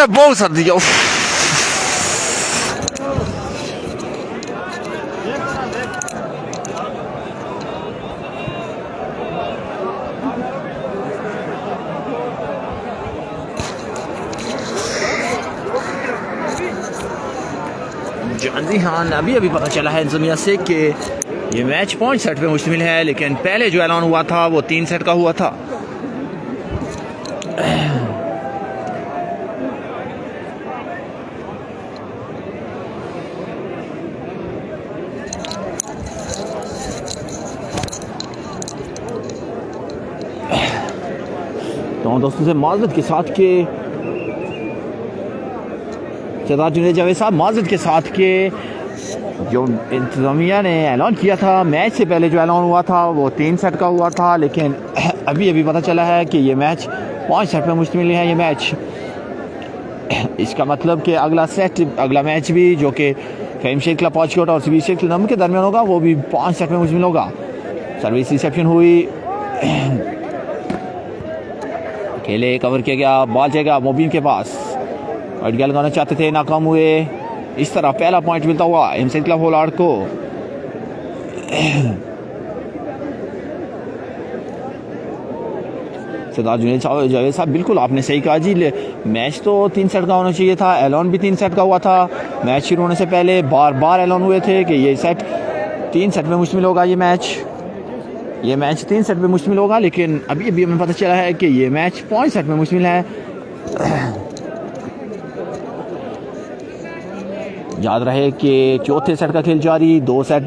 बहुत सर्दी है। जी हाँ, अभी पता चला है इंतज़ामिया से कि ये मैच 5 सेट पे मुश्तमिल है, लेकिन पहले जो ऐलान हुआ था वो 3 सेट का हुआ था। तो दोस्तों से माजरत के साथ के सरदार जुनैद जावेद साहब, माजरत के साथ के जो इंतज़ामिया ने ऐलान किया था मैच से पहले जो ऐलान हुआ था वो 3 सेट का हुआ था, लेकिन अभी पता चला है कि ये मैच 5 सेट पे मुश्तमिल है। ये मैच, इसका मतलब कि अगला मैच भी जो कि फेम शेख क्लब पॉचकोट और सीबी शेख क्लब के दरमियान होगा वो भी 5 सेट में मुश्तमिल होगा। सर्विस रिसेप्शन हुई, खेले कवर किया गया, बॉल जाएगा मोबिन के पास, वाइट गया लगाना चाहते थे, नाकाम हुए। इस तरह पहला पॉइंट मिलता हुआ एमसी क्लब होलार्ड को। सरदार जुनैद जावेद साहब, बिल्कुल आपने सही कहा जी, मैच तो 3 सेट का होना चाहिए था, ऐलान भी 3 सेट का हुआ था। मैच शुरू होने से पहले बार ऐलान हुए थे कि ये सेट 3 सेट में मुश्तमिल होगा। ये मैच 3 सेट में मुश्तमिल होगा, लेकिन अभी हमें पता चला है कि ये मैच 5 सेट में मुश्तमिल है। याद रहे कि चौथे सेट का खेल जारी, 2 सेट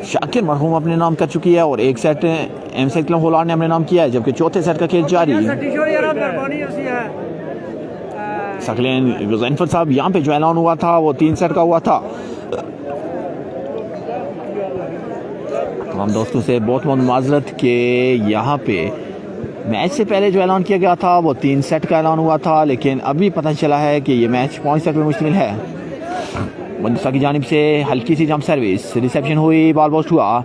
शाकिर मरहूम अपने नाम कर चुकी है और 1 सेट एमसी क्लब होलार्ड ने अपने नाम किया है, जबकि चौथे सेट का खेल जारी है। सकलेन गुज़ैनफर साहब, यहाँ पे जो ऐलान हुआ था वो 3 सेट का हुआ था। तमाम दोस्तों से बहुत माजरत के यहाँ पे मैच से पहले जो ऐलान किया गया था वो 3 सेट का ऐलान हुआ था, लेकिन अभी पता चला है कि ये मैच 5 सेट में मुश्तमिल है। मंजूसा की जानिब से हल्की सी जंप सर्विस, रिसेप्शन हुई, बॉल पोस्ट हुआ,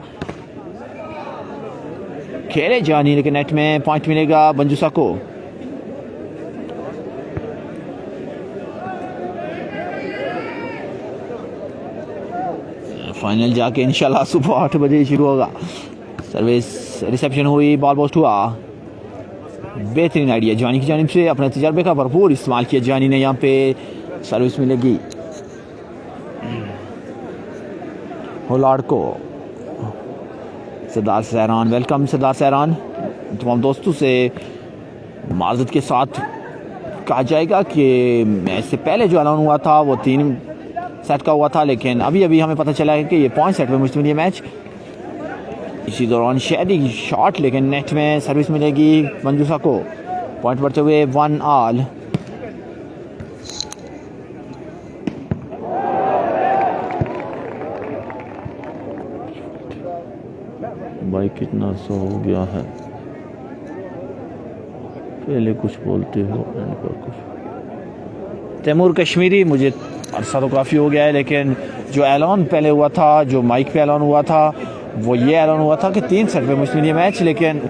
खेले जानी, लेकिन नेट में पॉइंट मिलेगा मंजूसा को। फाइनल जाके इंशाल्लाह सुबह 8 बजे शुरू होगा। सर्विस रिसेप्शन हुई, बॉल पोस्ट हुआ, बेहतरीन आइडिया जानी की जानिब से, अपने तजर्बे का भरपूर इस्तेमाल किया जानी ने। यहाँ पे सर्विस मिलेगी होलार्ड को। सरदार सहरान, वेलकम सरदार सहरान। तमाम दोस्तों से माजरत के साथ कहा जाएगा कि मैच से पहले जो ऐलान हुआ था वो 3 सेट का हुआ था, लेकिन अभी हमें पता चला है कि ये 5 सेट में मुश्तमिल ये मैच। इसी दौरान शेडी शॉट, लेकिन नेट में सर्विस मिलेगी मंजूसा को। पॉइंट बढ़ते हुए 1 ऑल। भाई कितना सो हो गया है, पहले कुछ बोलते हो एंड पर कुछ। तैमूर कश्मीरी, मुझे अरसा तो काफ़ी हो गया है, लेकिन जो ऐलान पहले हुआ था, जो माइक पे ऐलान हुआ था, वो ये ऐलान हुआ था कि 3 सेट पे मुश्तमिल ये मैच, लेकिन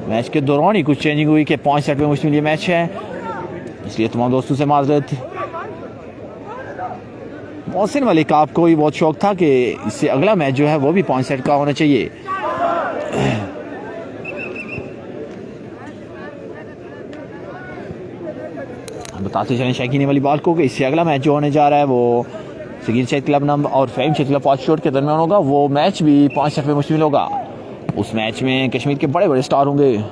मैच के दौरान ही कुछ चेंजिंग हुई कि 5 सेट पे मुश्तमिल ये मैच है। इसलिए तमाम दोस्तों से माजरत। मोहसिन मलिक, आपको भी बहुत शौक था कि इससे अगला मैच जो है वो भी 5 सेट का होना चाहिए। बताते चलें शकीन वाली बात को कि इससे अगला मैच जो होने जा रहा है वो सगीर शेख क्लब नंबर और फेम शेख क्लब पॉचकोट के दरमियान होगा। वो मैच भी 5 सेट में मुश्तमिल होगा। उस मैच में कश्मीर के बड़े स्टार होंगे।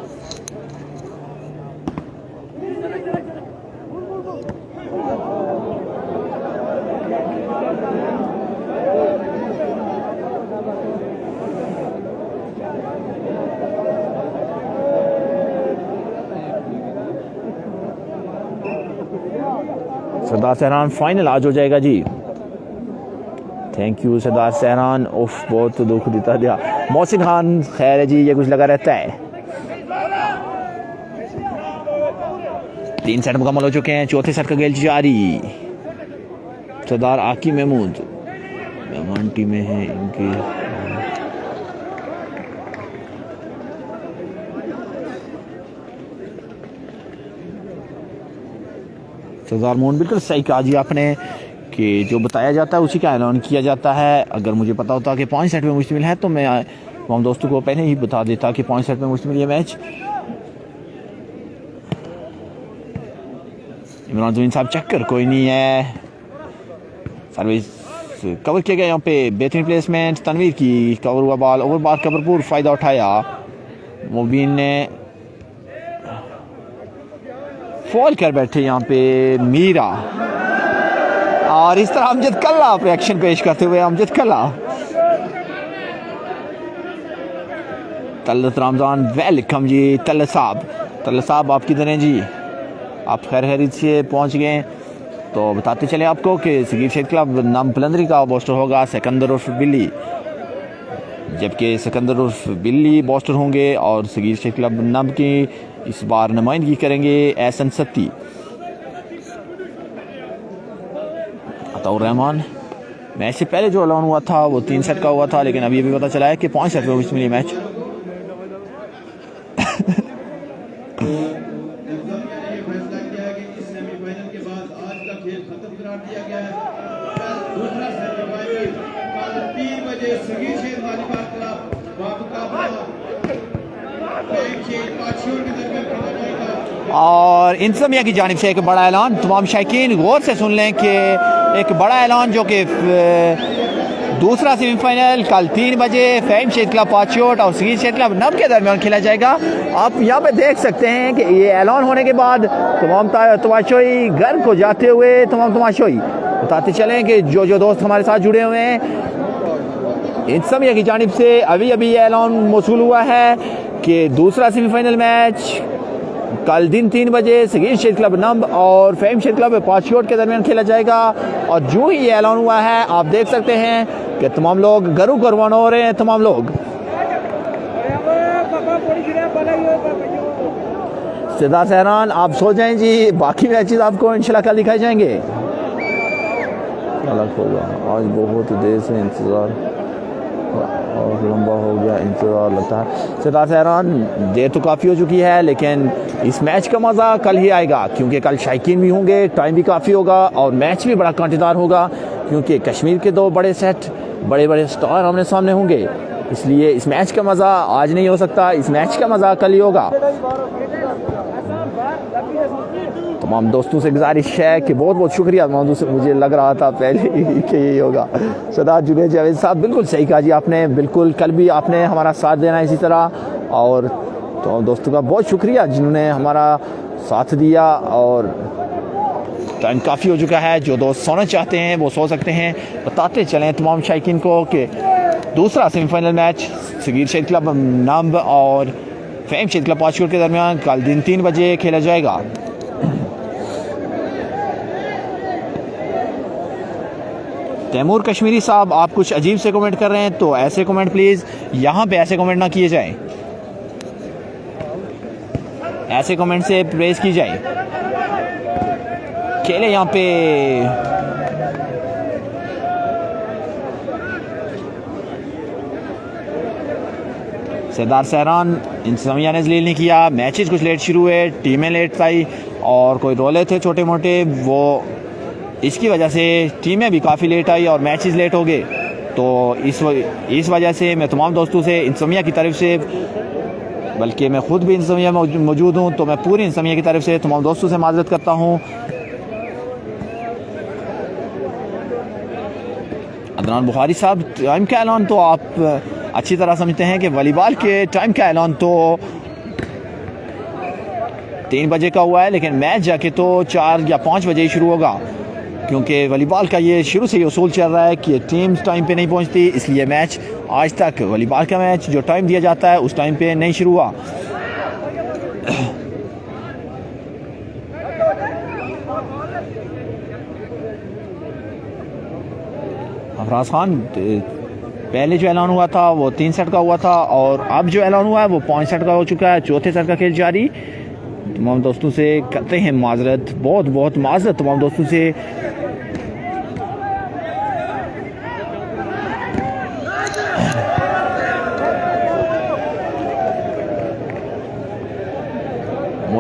सरदार सहरान, फाइनल आज हो जाएगा जी। थैंक यू सरदार सहरान। उफ, बहुत दुख देता दिया। मोहसिन खान, खैर है जी, ये कुछ लगा रहता है। 3 सेट मुकम्मल हो चुके हैं, चौथे सेट का खेल जारी। सरदार आकी महमूद मेहमान टीम में है इनके। सरदार मोहन, बिल्कुल सही कहा जी आपने कि जो बताया जाता है उसी का ऐलान किया जाता है। अगर मुझे पता होता कि 5 सेट पे मुश्तमिल है तो मैं तमाम दोस्तों को पहले ही बता देता कि 5 सेट पे मुश्तमिल ये मैच। इमरान ज़मीन साहब चक्कर कोई नहीं है, सर्विस कवर किया गया यहाँ पे, बेहतरीन प्लेसमेंट, तनवीर की कवर हुआ बॉल, ओवर बॉल का भरपूर फ़ायदा उठाया मुबीन ने, फॉल कर बैठे यहाँ पे मीरा, और इस तरह अमजद कल्ला रिएक्शन पेश करते हुए अमजद कल्ला, तलत रमज़ान वेलकम जी। तलत साहब आप किधर हैं जी? आप खैर खैरियत से पहुँच गए तो बताते चले आपको कि सगीर शेख क्लब नाम पलंदरी का बॉस्टर होगा सिकंदर उर्फ बिल्ली, जबकि सिकंदर उर्फ बिल्ली बॉस्टर होंगे और सगीर शेख क्लब नाम की इस बार नुमाइंदगी करेंगे एहसन सत्ती। अताउर रहमान, मैच से पहले जो ऐलान हुआ था वो 3 सेट का हुआ था, लेकिन अभी पता चला है कि 5 सेट में मुश्तमिल मैच। और इंतज़ामिया की जानिब से एक बड़ा ऐलान, तमाम शायकीन गौर से सुन लें कि एक बड़ा ऐलान जो कि दूसरा सेमीफाइनल कल 3 बजे फ़हीम शेख क्लब पाँचोट और सगीर शेख क्लब नब के दरमियान खेला जाएगा। आप यहाँ पे देख सकते हैं कि ये ऐलान होने के बाद तमाम तमाशोई घर को जाते हुए तमाम तमाशोई बताते चलें कि जो दोस्त हमारे साथ जुड़े हुए हैं, इंतज़ामिया की जानिब से अभी ये ऐलान मौसूल हुआ है कि दूसरा सेमीफाइनल मैच कल दिन 3 बजे सगीर शेख क्लब नंब और फ़हीम शेख क्लब पाँचोट के दरमियान खेला जाएगा। और जो ही ये ऐलान हुआ है आप देख सकते हैं कि तमाम लोग घरों को रवाना हो रहे हैं। तमाम लोग सिद्धा सहरान आप सो जाएं जी, बाकी मैचेस आपको इंशाल्लाह कल दिखाए जाएंगे। अलग होगा, आज बहुत देर से इंतज़ार और लंबा हो गया इंतज़ार लगता है। सिद्धा सहरान, देर तो काफ़ी हो चुकी है लेकिन इस मैच का मज़ा कल ही आएगा, क्योंकि कल शायकीन भी होंगे, टाइम भी काफ़ी होगा और मैच भी बड़ा कांटेदार होगा, क्योंकि कश्मीर के 2 बड़े सेट, बड़े स्टार आमने सामने होंगे। इसलिए इस मैच का मज़ा आज नहीं हो सकता, इस मैच का मज़ा कल ही होगा। तमाम दोस्तों से गुजारिश है कि बहुत शुक्रिया तमाम दोस्तों, मुझे लग रहा था पहले ही कि यही होगा। सदार जुनेद जावेद साहब, बिल्कुल सही कहा जी आपने, बिल्कुल कल भी आपने हमारा साथ देना इसी तरह। और तो दोस्तों का बहुत शुक्रिया जिन्होंने हमारा साथ दिया। और टाइम काफ़ी हो चुका है, जो दोस्त सोना चाहते हैं वो सो सकते हैं। बताते चलें तमाम शायकीन को कि दूसरा semifinal match Sagir Sheikh club नंब और फ़हीम शेख क्लब पाँचोट के दरमियान कल दिन 3 बजे खेला जाएगा। तैमूर कश्मीरी साहब, आप कुछ अजीब से कमेंट कर रहे हैं तो ऐसे कमेंट प्लीज़ यहाँ पे ऐसे कमेंट ना किए जाएं, ऐसे कमेंट से प्रेस की जाए। खेले यहाँ पे सरदार सहरान, इंतज़ामिया ने जलील नहीं किया, मैचेस कुछ लेट शुरू हुए, टीमें लेट आई और कोई रोले थे छोटे मोटे, वो इसकी वजह से टीमें भी काफ़ी लेट आई और मैचेस लेट हो गए। तो इस वजह से मैं तमाम दोस्तों से इंतज़ामिया की तरफ से, बल्कि मैं ख़ुद भी इंतज़ामिया में मौजूद हूँ, तो मैं पूरी इंतज़ामिया की तरफ से तमाम दोस्तों से माज़रत करता हूँ। अदनान बुखारी साहब, टाइम का ऐलान तो आप अच्छी तरह समझते हैं कि वॉलीबॉल के टाइम का ऐलान तो 3 बजे का हुआ है, लेकिन मैच जाके तो 4 या 5 बजे ही शुरू होगा, क्योंकि वॉलीबॉल का ये शुरू से ही उसूल चल रहा है कि टीम्स टाइम पे नहीं पहुंचती, इसलिए मैच आज तक वॉलीबॉल का मैच जो टाइम दिया जाता है उस टाइम पे नहीं शुरू हुआ। अफराज खान, पहले जो ऐलान हुआ था वो 3 सेट का हुआ था और अब जो ऐलान हुआ है वो 5 सेट का हो चुका है। चौथे सेट का खेल जारी। तमाम दोस्तों से करते हैं माजरत, बहुत माजरत तमाम दोस्तों से।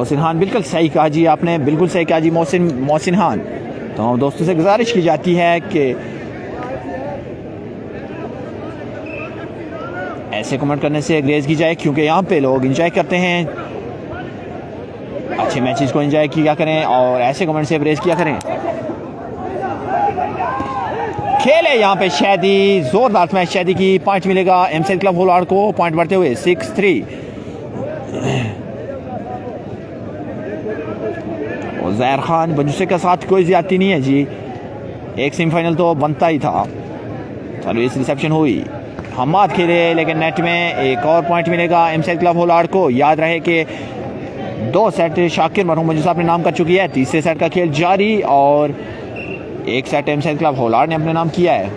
मोहसिन खान, बिल्कुल सही कहा जी आपने, बिल्कुल सही कहा जी मोहसिन खान। तो हम दोस्तों से गुजारिश की जाती है कि ऐसे कमेंट करने से ग्रेज की जाए, क्योंकि यहाँ पे लोग एंजॉय करते हैं, अच्छे मैचेस को एंजॉय किया करें और ऐसे कमेंट से ग्रेज किया करें। खेल है यहाँ पे शैदी, जोरदार मैच शैदी की, पॉइंट मिलेगा एमसीएल क्लब होलाड़ को, पॉइंट बढ़ते हुए 6-3। और ज़हर खान बंजुसे के साथ कोई ज्यादती नहीं है जी, एक सेमीफाइनल तो बनता ही था। चलो इस रिसेप्शन हुई, हमाद खेले लेकिन नेट में एक और पॉइंट मिलेगा एमसीएल क्लब होलाड़ को। याद रहे कि 2 सेट शाकिर मरहूम मंजू साहब ने नाम कर चुकी है, तीसरे सेट का खेल जारी और एक सेट एमसीएल क्लब होलाड़ ने अपने नाम किया है।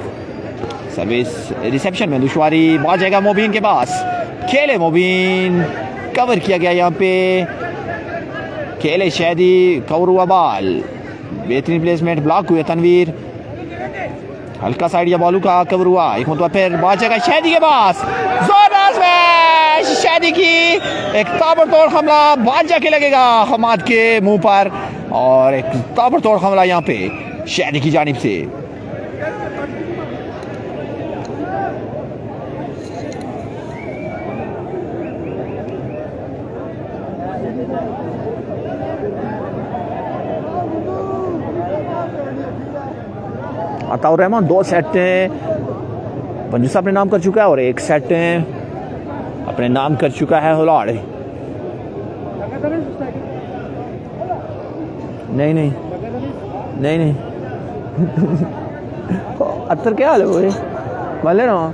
सर्विस रिसेप्शन में दुश्वारी, बाल जाएगा मोबिन के पास, खेले मोबिन, कवर किया गया यहाँ पे, खेले शैदी, कवर हुआ बाल, बेहतरीन प्लेसमेंट, ब्लॉक हुए तनवीर, हल्का साइड या बॉलू का कवर हुआ, एक मतलब फिर बाल जाएगा शैदी के पास, जोरदार स्मैश शैदी की, एक ताबड़तोड़ हमला बाल जाके लगेगा हमाद के मुंह पर और एक ताबड़तोड़ हमला यहाँ पे शैदी की जानिब से। अताउर रहमान 2 सेट पंजू साहब ने नाम कर चुका है और एक सेट अपने नाम कर चुका है होलाड़। नहीं नहीं नहीं नहीं अतर क्या हाल है वो माले ना।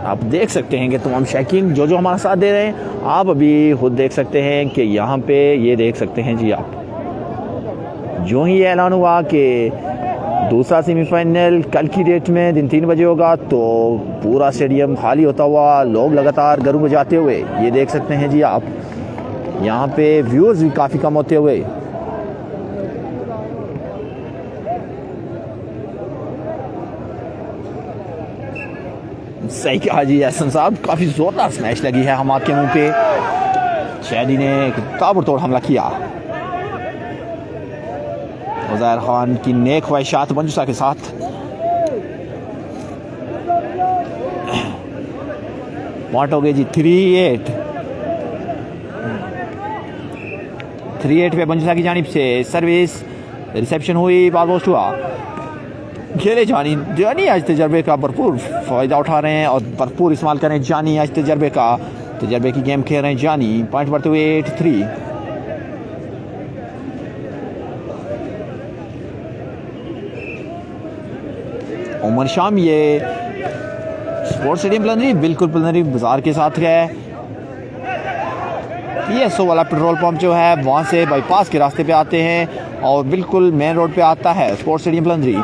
आप देख सकते हैं कि तमाम शौकीन जो हमारा साथ दे रहे हैं, आप अभी खुद देख सकते हैं कि यहाँ पे ये देख सकते हैं जी आप, जो ही ये ऐलान हुआ कि दूसरा सेमीफाइनल कल की डेट में दिन 3 बजे होगा, तो पूरा स्टेडियम खाली होता हुआ, लोग लगातार गरू बजाते हुए ये देख सकते हैं जी आप, यहाँ पे व्यूअर्स भी काफ़ी कम होते हुए। सही कहा जी एहसन साहब, काफ़ी ज़ोरदार स्मैश लगी है हमाद के मुंह पे, शैदी ने एक ताबड़तोड़ हमला किया। ज़हर खान की नेक ख्वाहिशात मंजूसा के साथ पॉइंट हो गए जी 3-8 पे मंजूसा की जानिब से। सर्विस रिसेप्शन हुई, बाल पोस्ट हुआ, खेले जानी आज तजर्बे का भरपूर फ़ायदा उठा रहे हैं और भरपूर इस्तेमाल करें जानी, आज तजर्बे की गेम खेल रहे हैं जानी, पॉइंट बढ़ते हुए 8-3। उमर शाम ये स्पोर्ट्स स्टेडियम प्लनरी, बिल्कुल प्लनरी बाजार के साथ है, PSO वाला पेट्रोल पंप जो है वहाँ से बाईपास के रास्ते पे आते हैं और बिल्कुल मेन रोड पे आता है स्पोर्ट्स स्टेडियम प्लनरी।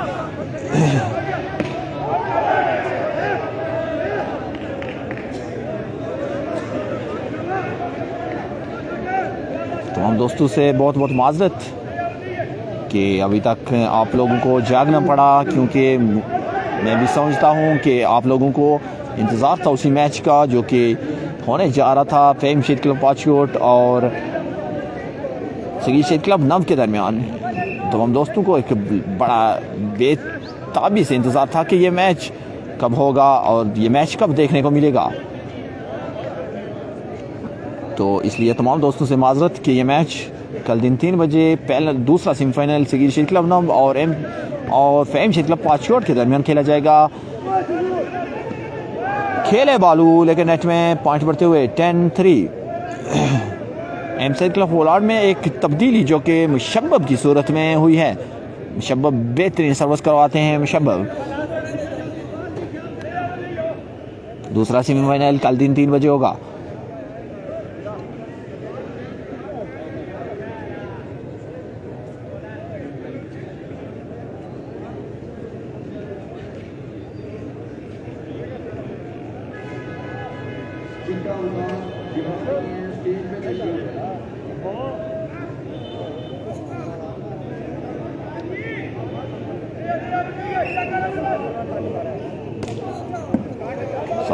तो हम दोस्तों से बहुत बहुत माजरत कि अभी तक आप लोगों को जागना पड़ा, क्योंकि मैं भी समझता हूँ कि आप लोगों को इंतज़ार था उसी मैच का जो कि होने जा रहा था फेम शेड क्लब पाचकोट और सगीर शेड क्लब नव के दरमियान। तो हम दोस्तों को एक बड़ा बेताबी से इंतज़ार था कि ये मैच कब होगा और ये मैच कब देखने को मिलेगा। तो इसलिए तमाम दोस्तों से माजरत कि ये मैच कल दिन 3 बजे पहला दूसरा सेमीफाइनल सगीर शेड क्लब नव और फेम शेड क्लब पाचकोट के दरमियान खेला जाएगा। खेले बालू लेकिन नेट में पॉइंट बढ़ते हुए 10-3। एमसीएल क्लब होलाड़ में एक तब्दीली जो कि मुशब्बब की सूरत में हुई है, मुशब्बब बेहतरीन सर्विस करवाते हैं मुशब्बब। दूसरा सेमीफाइनल कल दिन 3 बजे होगा।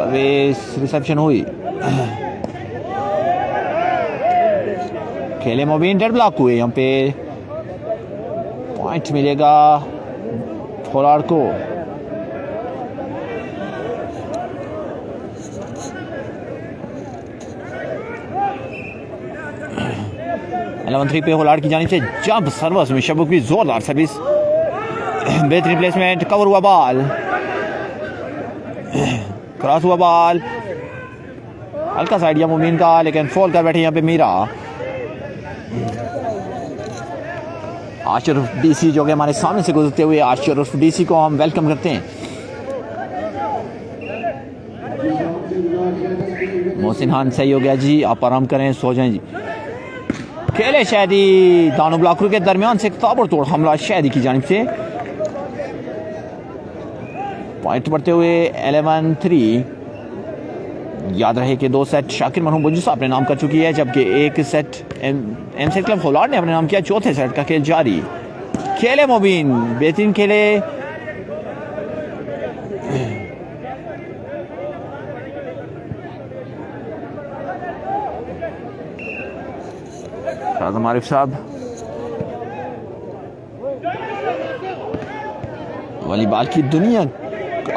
सर्विस रिसेप्शन हुई, खेले मोबिन, डेड ब्लॉक हुए, यहाँ पे पॉइंट मिलेगा पोलार्ड को। एलेवन थ्री पे पोलार्ड की जानिब से जंप सर्विस में शबुक भी जोरदार सर्विस, बेहतरीन प्लेसमेंट, कवर हुआ बॉल, क्रॉस हुआ बॉल, हल्का सा आइडिया मोमिन का, लेकिन फॉल कर बैठे यहाँ पे मीरा। आशरफ डीसी जो कि हमारे सामने से गुजरते हुए, आशरफ डीसी को हम वेलकम करते हैं। मोहसिन खान सही हो गया जी, आप आराम करें, सो जाएं जी। खेले शहदी, दानों ब्लॉकरों के दरमियान से ताबड़तोड़ हमला शहदी की जानिब से, पॉइंट बढ़ते हुए 11-3। याद रहे कि 2 सेट शाकिर मरहूम बुजुसा अपने नाम कर चुकी है, जबकि 1 सेट एम सेट क्लब पोलार्ड ने अपने नाम किया। चौथे सेट का खेल जारी, खेले मोबिन, बेहतरीन खेले, शाहज़म आरिफ साहब। वॉलीबॉल की दुनिया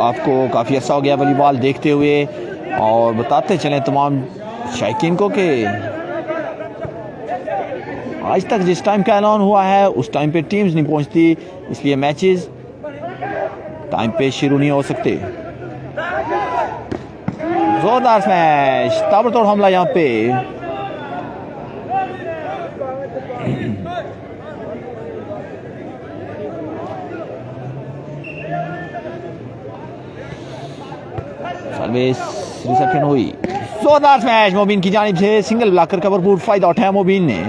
आपको काफ़ी अर्सा हो गया वॉलीबॉल देखते हुए, और बताते चलें तमाम शायकीन को कि आज तक जिस टाइम का ऐलान हुआ है उस टाइम पे टीम्स नहीं पहुंचती, इसलिए मैचेस टाइम पे शुरू नहीं हो सकते। जोरदार स्मैश, ताबड़तोड़ हमला यहाँ पे, सर्विस रिसेप्शन हुई, जोरदार स्मैश मोबिन की जानिब से, सिंगल ब्लॉकर का भरपूर फायदा उठाया मोबिन ने।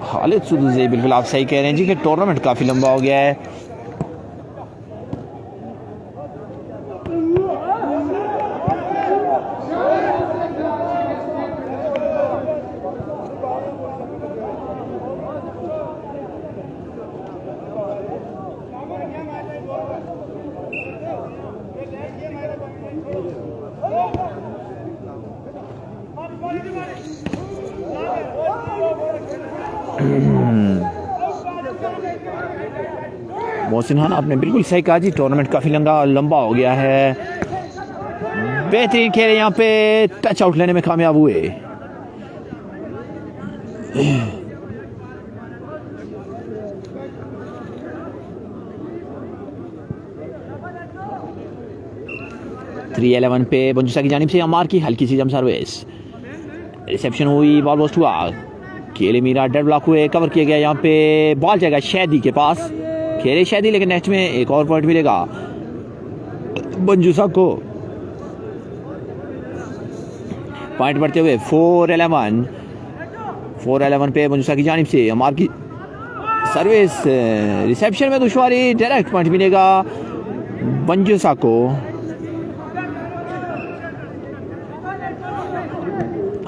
खालिद सुदूज़ी, बिल्कुल आप सही कह रहे हैं जी कि टूर्नामेंट काफी लंबा हो गया है। मोहसिन खान आपने बिल्कुल सही कहा जी, टूर्नामेंट काफी लंबा हो गया है। बेहतरीन खेल, यहाँ पे टच आउट लेने में कामयाब हुए। थ्री 11 पे बंजुसा की जानिब से अमार की हल्की सी जम सर्विस, रिसेप्शन हुई, बॉल पोस्ट हुआ, खेले मीरा, डेड ब्लॉक हुए, कवर किया गया, यहाँ पे बॉल जाएगा शहदी के पास, खेले शहदी, लेकिन नेक्स्ट में एक और पॉइंट मिलेगा बंजुसा को। पॉइंट बढ़ते हुए 4-11 पे बंजुसा की जानिब से अमार की सर्विस, रिसेप्शन में दुश्वारी, डायरेक्ट पॉइंट मिलेगा बंजुसा को।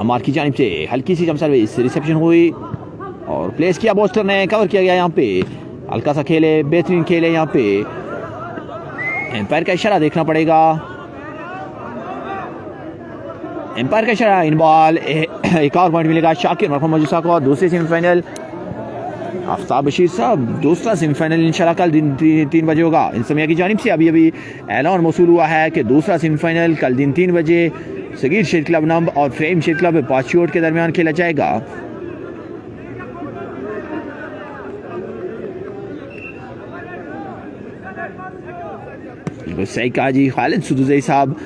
अमार की जानिब से हल्की सी जम सर्विस, रिसेप्शन हुई और प्लेस किया बोस्टर ने, कवर किया गया, यहाँ पे हल्का सा खेले, बेहतरीन खेले, यहाँ पे एम्पायर का इशारा देखना पड़ेगा, एम्पायर का इशारा, इन बॉल, एक और पॉइंट मिलेगा शाकिर मरहूम मजूसा को। दूसरे सेमीफाइनल, आफ्ताब बशीर साहब, दूसरा सेमीफाइनल इंशाल्लाह कल दिन 3 बजे होगा। इंसमिया की जानिब से अभी ऐलान मौसूल हुआ है कि दूसरा सेमीफाइनल कल दिन 3 बजे सगीर शेर क्लब नंब और फ्रेम शेर क्लब पाचोट के दरमियान खेला जाएगा। सही कहा जी खालिद सुदूज़ी साहब।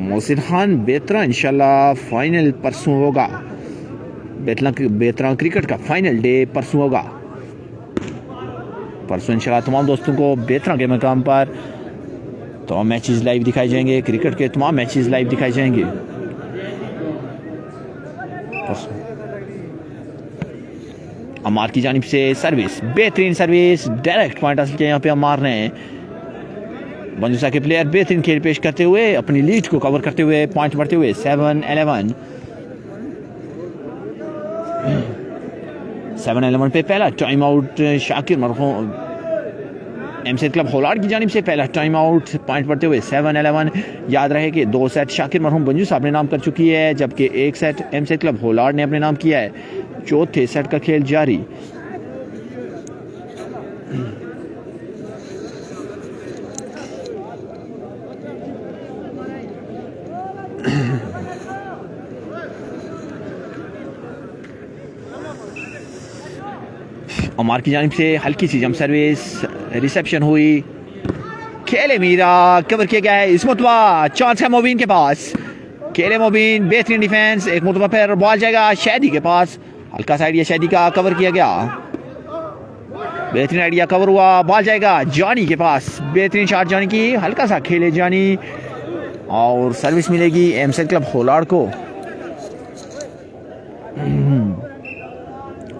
मोहसिन खान बेतरा इंशाल्लाह फाइनल परसों होगा, बेतरा क्रिकेट का फाइनल डे परसों होगा। परसों इंशाल्लाह तमाम दोस्तों को बेतरा के मकाम पर तमाम मैचेस लाइव दिखाए जाएंगे, क्रिकेट के तमाम मैचेस लाइव दिखाए जाएंगे। अमार की जानिब से सर्विस, बेहतरीन सर्विस, डायरेक्ट पॉइंट हासिल किया यहाँ पे अमार ने। बंजुसा के प्लेयर बेहतरीन खेल पेश करते हुए अपनी लीड को कवर करते हुए पॉइंट बढ़ते हुए 7-11 पे पहला टाइम आउट शाकिर मरहूम एमसेड क्लब होलार्ड की जानिब से पहला टाइम आउट पॉइंट बढ़ते हुए 7-11। याद रहे कि 2 सेट शाकिर मरहूम बंजुसा अपने नाम कर चुकी है जबकि 1 सेट एमसेड क्लब होलार्ड ने अपने नाम किया है। चौथे सेट का खेल जारी। उमर की जानिब से हल्की सी जंप सर्विस रिसेप्शन हुई। खेले मीरा कवर किया गया है। इस मुतबा चांस है मोबिन के पास। खेले मोबिन बेहतरीन डिफेंस। एक मुतबा फिर बॉल जाएगा शैदी के पास। हल्का सा आइडिया शैदी का कवर किया गया। बेहतरीन आइडिया कवर हुआ। बॉल जाएगा जॉनी के पास। बेहतरीन शॉट जॉनी की। हल्का सा खेले जॉनी और सर्विस मिलेगी एमसेड क्लब होलार्ड को।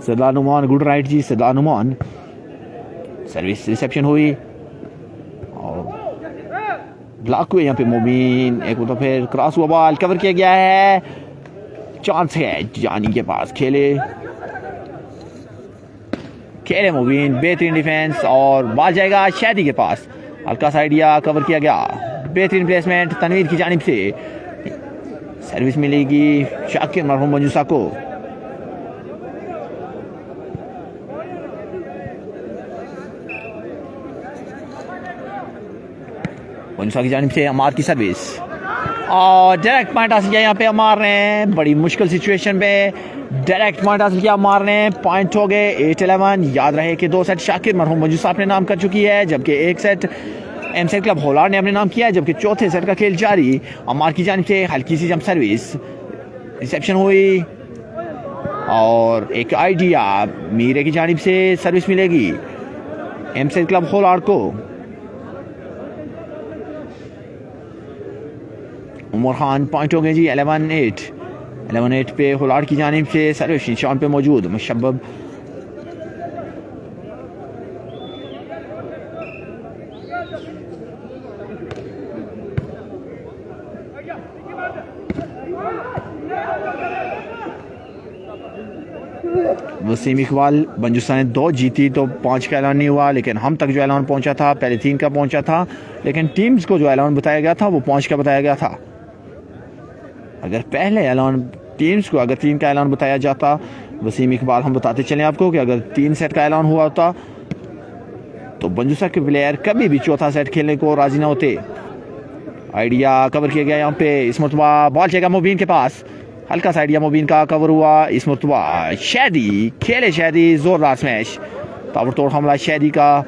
सरदार नुमान गुड राइट जी। सरदार नुमान सर्विस रिसेप्शन हुई और ब्लॉक हुए यहाँ पे मोबिन। एक तो फिर क्रॉस हुआ बॉल कवर किया गया है। चांस है जानी के पास। खेले मोबिन बेहतरीन डिफेंस और बॉल जाएगा शैदी के पास। हल्का सा आइडिया कवर किया गया। बेहतरीन प्लेसमेंट तनवीर की जानिब से। सर्विस मिलेगी शाकिर मरहूम बंजुसा को। बंजुसा की जानिब से अमार की सर्विस और डायरेक्ट पॉइंट हासिल किया यहाँ पे अमार ने। बड़ी मुश्किल सिचुएशन पे डायरेक्ट पॉइंट हासिल किया अमार ने। पॉइंट हो गए 8-11। याद रहे कि 2 सेट शाकिर मरहूम बंजुसा अपने नाम कर चुकी है जबकि 1 सेट एमसेड क्लब होलार्ड ने अपने नाम किया है जबकि चौथे सेट का खेल जारी। अमार की जानिब से हल्की सी जंप सर्विस रिसेप्शन हुई और एक आइडिया मीरे की जानिब से सर्विस मिलेगी एमसेड क्लब होलार्ड को। उमर खान पॉइंट हो गए जी 11-8 पे होलार्ड की जानिब से सर्विस निशान पे मौजूद मुशब्बब। वसीम इकबाल बंजुसा ने 2 जीती तो 5 का ऐलान नहीं हुआ लेकिन हम तक जो ऐलान पहुंचा था पहले 3 का पहुंचा था लेकिन टीम्स को जो ऐलान बताया गया था वो 5 का बताया गया था। अगर पहले ऐलान टीम्स को अगर 3 का ऐलान बताया जाता वसीम इकबाल हम बताते चलें आपको कि अगर 3 सेट का ऐलान हुआ होता तो बंजुसा के प्लेयर कभी भी चौथा सेट खेलने को राजी ना होते। आइडिया कवर किया गया यहाँ पे। इस मरतबा बॉल जाएगा मोबिन के पास। हल्का सा आइडिया मोबिन का कवर हुआ। इस मरतबा शैदी खेले शैदी जोरदार स्मैश ताबड़तोड़ हमला शैदी का।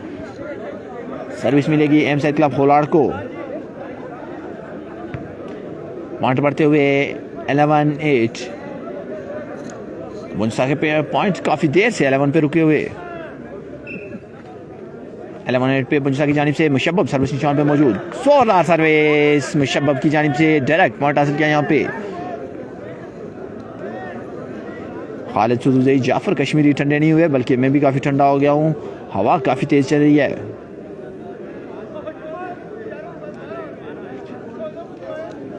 सर्विस मिलेगी एमसेड क्लब होलार्ड को। पॉइंट बढ़ते हुए 11-8। बंजुसा के पॉइंट काफी देर से 11 पे रुके हुए। 11-8 पे बंजुसा की जानिब से मुशब्बब सर्विस निशान पे मौजूद। जोरदार सर्विस मुशब्बब की जानिब से डायरेक्ट पॉइंट हासिल किया यहाँ पे। खालिद सुदुजई जाफर कश्मीरी ठंडे नहीं हुए बल्कि मैं भी काफ़ी ठंडा हो गया हूँ। हवा काफ़ी तेज़ चल रही है।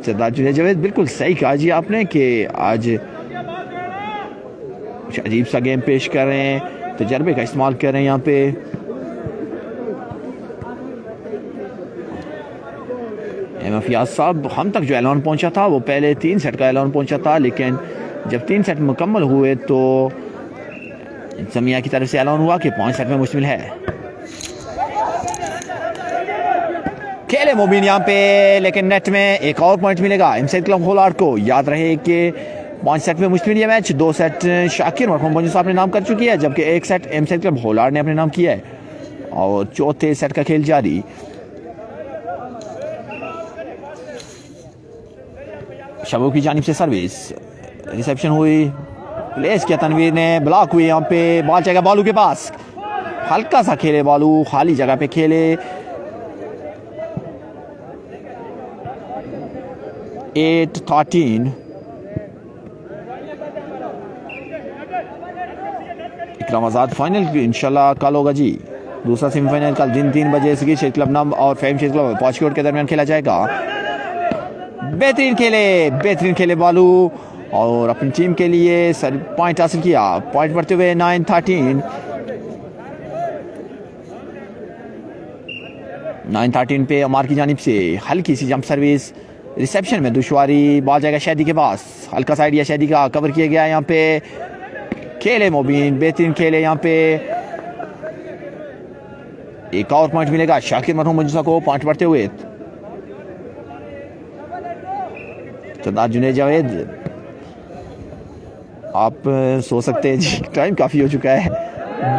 सरदार जुनैद जावेद बिल्कुल सही कहा जी आपने कि आज कुछ अजीब सा गेम पेश कर रहे हैं। तजर्बे का इस्तेमाल कर रहे हैं यहाँ पे। एमएफियाज साहब हम तक जो ऐलान पहुंचा था वो पहले 3 सेट का ऐलान पहुंचा था लेकिन जब 3 सेट मुकम्मल हुए तो जमिया की तरफ से ऐलान हुआ कि 5 सेट में मुश्तमिल है। खेले मोबिन यहाँ पे लेकिन नेट में एक और पॉइंट मिलेगा एमसेड क्लब होलार्ड को। याद रहे कि 5 सेट में मुश्तमिल ये मैच। 2 सेट शाकिर मरहूम बंजुसा अपने नाम कर चुकी है जबकि 1 सेट एमसेड क्लब होलार्ड ने अपने नाम किया है और चौथे सेट का खेल जारी। शबो की जानिब से सर्विस रिसेप्शन हुई। प्लेस किया तनवीर ने। ब्लॉक हुई यहाँ पे। बॉल जाएगा बालू के पास। हल्का सा खेले बालू खाली जगह पे खेले। 8-13। इकराम आजाद फाइनल इंशाल्लाह कल होगा जी। दूसरा सेमीफाइनल कल दिन 3 बजे सिगी शेख क्लब नम और फेम शेख क्लब पॉचकोट के दरमियान खेला जाएगा। बेहतरीन खेले बालू और अपनी टीम के लिए सर पॉइंट हासिल किया। पॉइंट बढ़ते हुए 9-13 पे अमार की जानिब से हल्की सी जंप सर्विस, रिसेप्शन में दुश्वारी, बॉल जाएगा शैदी के पास, हल्का सा आइडिया शैदी का कवर किया गया। यहाँ पे खेले मोबिन, बेहतरीन खेले। यहाँ पे एक और पॉइंट मिलेगा शाकिर मरहूम मंजूसा को। पॉइंट बढ़ते हुए सरदार जुनैद जावेद, आप सो सकते हैं जी, टाइम काफ़ी हो चुका है।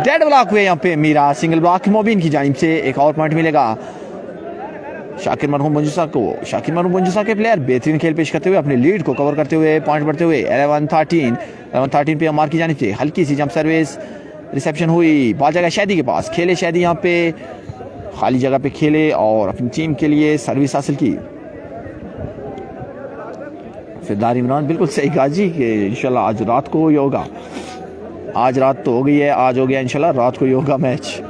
डेड ब्लॉक हुए यहाँ पे मीरा, सिंगल ब्लॉक मोबिन की जानिब से। एक और पॉइंट मिलेगा शाकिर मरहूम मंजूसा को। शाकिर मरहूम मंजूसा के प्लेयर बेहतरीन खेल पेश करते हुए अपने लीड को कवर करते हुए पॉइंट बढ़ते हुए 11-13 पे अमार की जानिब से हल्की सी जंप सर्विस, रिसेप्शन हुई, बॉल जगह शैदी के पास। खेले शैदी यहाँ पे खाली जगह पे खेले और अपनी टीम के लिए सर्विस हासिल की। फिरदार इमरान बिल्कुल सही कहा जी कि इंशाल्लाह आज रात को ही होगा। आज रात तो हो गई है, आज हो गया, इंशाल्लाह रात को ही होगा मैच।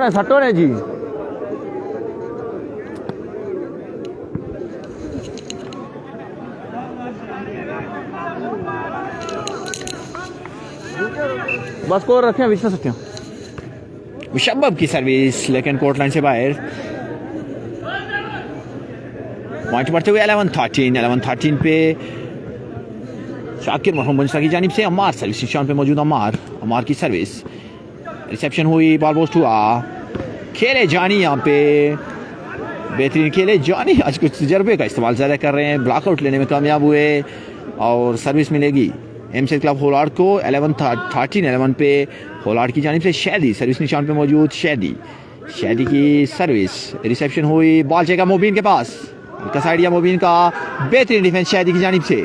सट्टो ने जी, बस को रखें, बीच में सकते हैं। मुशब्बब की सर्विस लेकिन कोर्ट लाइन से बाहर। पॉइंट बढ़ते हुए 11-13 पे शाकिर मरहूम मंजूसा की जानिब से अम्मार सर्विस निशान पे मौजूद। अम्मार की सर्विस, रिसेप्शन हुई, बॉल पोस्ट हुआ, खेले जानी। यहाँ पे बेहतरीन खेले जानी, आज कुछ तजर्बे का इस्तेमाल ज़्यादा कर रहे हैं, ब्लॉकआउट लेने में कामयाब हुए और सर्विस मिलेगी एमसी क्लब होलार्ड को। 11 पे होलार्ड की जानिब से शैदी सर्विस निशान पे मौजूद। शैदी की सर्विस, रिसेप्शन हुई, बॉल चेगा मोबिन के पास, कसाइडिया मोबिन का बेहतरीन डिफेंस शैदी की जानिब से।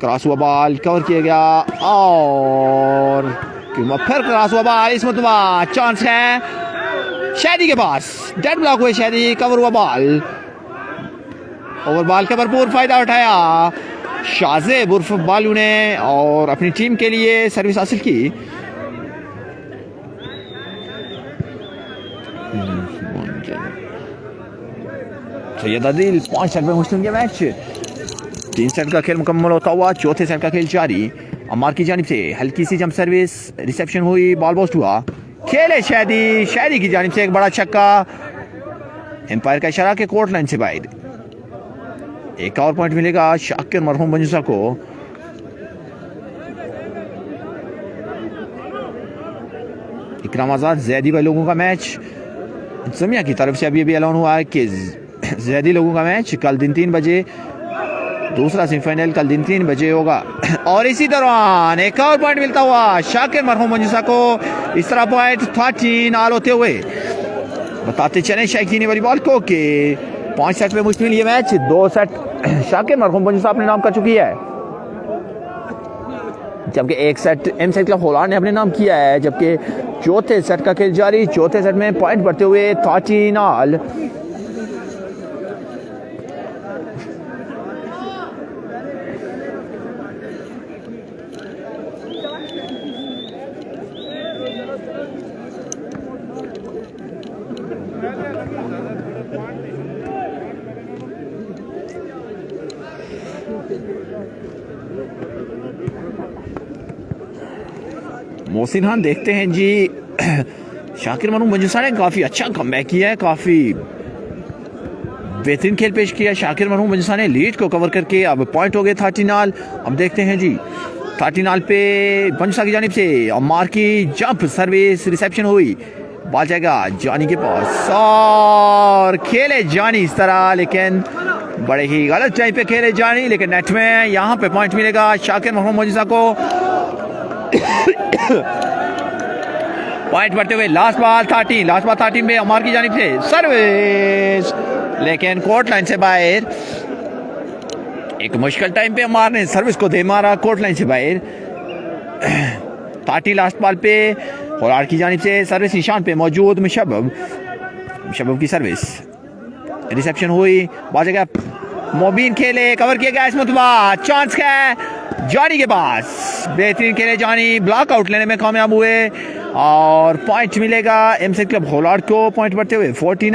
क्रॉस हुआ बॉल, कवर किया गया और फिर क्रॉस हुआ बॉल, इस मतबा चांस है शैदी के पास। डेड ब्लॉक हुए शैदी, कवर हुआ बॉल, ओवर बॉल का भरपूर फायदा उठाया शाज़ेब उर्फ बालू ने और अपनी टीम के लिए सर्विस हासिल की। सैयद आदिल 5 सेट में मुश्किल के मैच। 3 सेट का खेल मुकम्मल होता हुआ चौथे सेट का खेल जारी। अम्मार की जानिब से हल्की सी जंप सर्विस, रिसेप्शन हुई, बॉल पोस्ट हुआ, खेले शैदी की जानिब से एक बड़ा छक्का, एम्पायर का इशारा के कोर्ट लाइन से बाहर। एक और पॉइंट मिलेगा शाकिर मरहूम मंजूसा को। इकराम आजाद जैदी भाई लोगों का मैच इंतजामिया की तरफ से अभी ऐलान हुआ है कि जैदी लोगों का मैच कल दिन 3 बजे, दूसरा सेमीफाइनल कल दिन 3 बजे होगा। और इसी दौरान एक और पॉइंट मिलता हुआ शाकिर मरहूम मंजूसा को। इस तरह पॉइंट 13 आल होते हुए बताते चले शायकीन वॉलीबॉल को कि 5 सेट में मुश्किल ये मैच। 2 सेट शाकिर मरहूम मंजूसा अपने नाम कर चुकी है, जबकि 1 सेट एमसी क्लब होलार्ड ने अपने नाम किया है। जबकि चौथे सेट का खेल जारी, चौथे सेट में पॉइंट बढ़ते हुए 13 आल। मोहसिन खान देखते हैं जी, शाकिर मरहूम मंजूसा ने काफ़ी अच्छा कमबैक किया है, काफ़ी बेहतरीन खेल पेश किया। शाकिर मरहूम मंजूसा ने लीड को कवर करके अब पॉइंट हो गए 13 आल। अब देखते हैं जी 13 आल पे मंजूसा की जानिब से अम्मार की जंप सर्विस, रिसेप्शन हुई, बॉल जाएगा जानी के पास और खेले जानी इस तरह, लेकिन बड़े ही गलत टाइम पे खेले जानी, लेकिन नेट में यहाँ पे पॉइंट मिलेगा शाकिर मरहूम मंजूसा को। पॉइंट बढ़ते हुए लास्ट बॉल 13 में अमार की जानिब से सर्विस, लेकिन कोर्ट लाइन से बाहर। एक मुश्किल टाइम पे अमार ने सर्विस को दे मारा कोर्ट लाइन से बाहर। ताटी लास्ट बॉल पे होलार की जानिब से सर्विस निशान पे मौजूद मुशब्बब की सर्विस रिसेप्शन हुई बाजे का मोबिन खेले कवर किया गया इस मुतबा चांस है जानी के पास बेहतरीन खेले जानी ब्लॉक आउट लेने में कामयाब हुए और पॉइंट मिलेगा एमसी क्लब होलार को पॉइंट बढ़ते हुए 14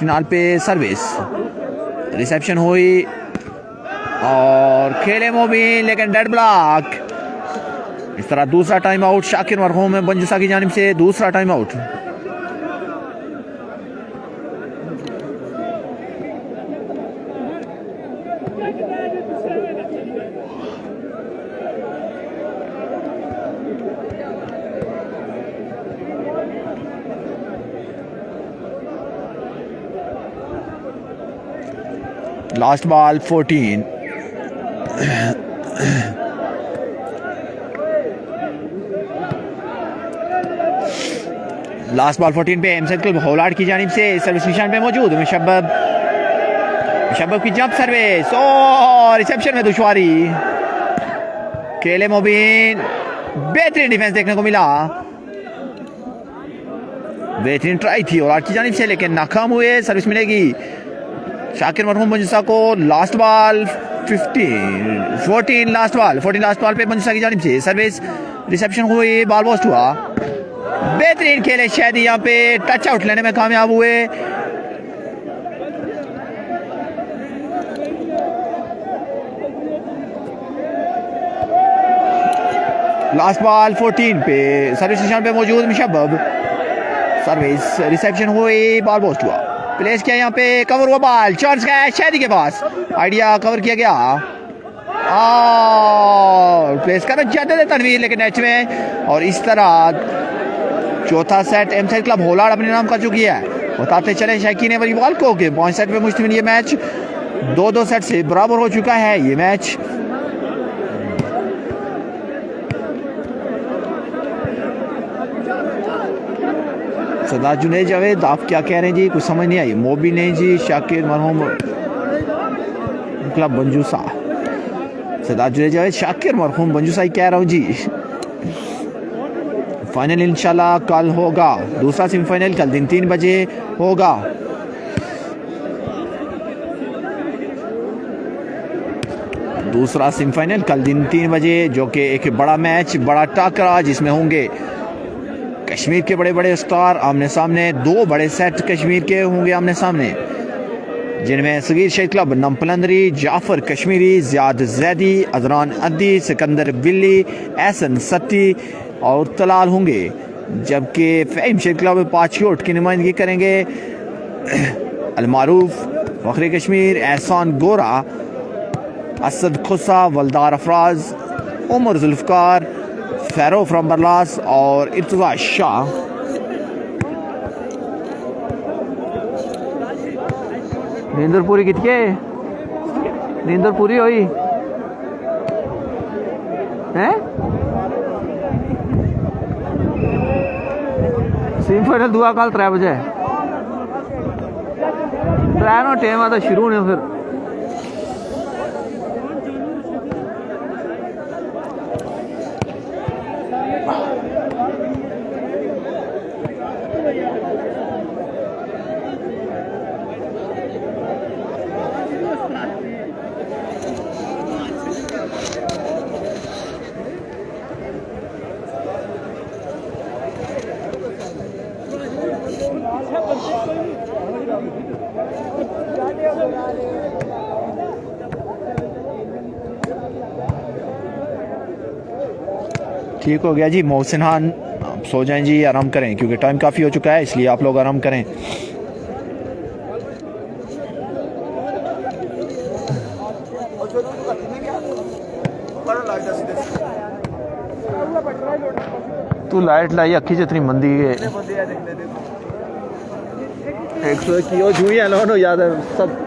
ऑल पे सर्विस रिसेप्शन हुई और खेले मोबिन लेकिन डेड ब्लॉक। इस तरह दूसरा टाइम आउट शाकिर मरहूम में बंजुसा की जानिब से दूसरा time out. Last ball 14 last ball 14 पे एमसेड क्लब होलार की जानिब से सर्विस निशान पे मौजूद मुशब्बब की जंप सर्विस और रिसेप्शन में दुश्वारी। केले मोबिन बेहतरीन डिफेंस देखने को मिला बेहतरीन ट्राई थी होलार की जानिब से लेकिन नाकाम हुए। सर्विस मिलेगी शाकिर मरहूम बंजुसा को। लास्ट बॉल 14 लास्ट बॉल पे बंजुसा की जानिब से सर्विस रिसेप्शन हुई बॉल पोस्ट हुआ बेहतरीन खेले शायद यहाँ पे टच आउट लेने में कामयाब हुए। लास्ट बॉल 14 पे सर्विस निशान पे मौजूद मुशब्बब सर्विस रिसेप्शन हुई बॉल पोस्ट हुआ प्लेस किया यहाँ पे कवर हुआ बॉल चांस गया शादी के पास आइडिया कवर किया गया और प्लेस करना चाहते थे तनवीर लेकिन नेट में। और इस तरह चौथा सेट एमसाइड क्लब होलार अपने नाम कर चुकी है। बताते चले शायकीन ने वॉलीबॉल को कि 5 सेट पे मुश्तमिल ये मैच 2-2 सेट से बराबर हो चुका है ये मैच। सरदार जुनैद जावेद आप क्या कह रहे हैं जी कुछ समझ नहीं आई। मोबी नहीं जी शाकिर मरहूम क्लब बंजूसा सरदार जुनैद जावेद शाकिर मरहूम बंजूसा ही कह रहा हूँ जी। फाइनल इंशाल्लाह कल होगा दूसरा सेमीफाइनल कल दिन 3 बजे होगा। दूसरा सेमीफाइनल कल दिन 3 बजे जो कि एक बड़ा मैच बड़ा टाकरा जिसमें होंगे कश्मीर के बड़े बड़े स्टार आमने सामने। 2 बड़े सेट कश्मीर के होंगे आमने सामने जिनमें सगीर शेख क्लब नमपलंदरी जाफर कश्मीरी ज़ियाद जैदी अदरान अद्दी सिकंदर बिल्ली एहसन सत्ती और तलाल होंगे। जबकि फ़हीम शेख क्लब पाचकोट की नुमाइंदगी करेंगे अलमारूफ फखरे कश्मीर एहसान गोरा असद खुसा वलदार अफराज उमर जुल्फ़कार फैरो फ्रॉम बरलास और इर्तज़ा शाह। नींदर पूरी कितके नींदर पूरी हुई हैं सेमीफाइनल दुआ कल 3 बजे 3 टाइम आता शुरू ने फिर ठीक हो गया जी। मोहसिन खान आप सो जाएं जी आराम करें क्योंकि टाइम काफ़ी हो चुका है इसलिए आप लोग आराम करें। तू लाइट लाई अखी जितनी मंदी है 100 की जुई है याद है सब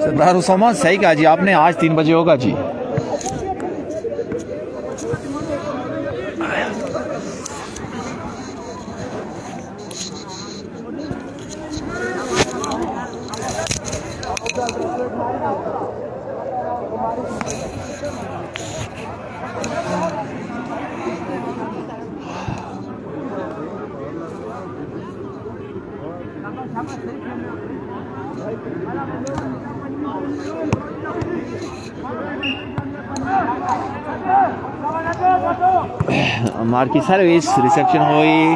सरदार उसामा सही कहा जी आपने, आज 3 बजे होगा जी। मार की सर्विस, रिसेप्शन हुई,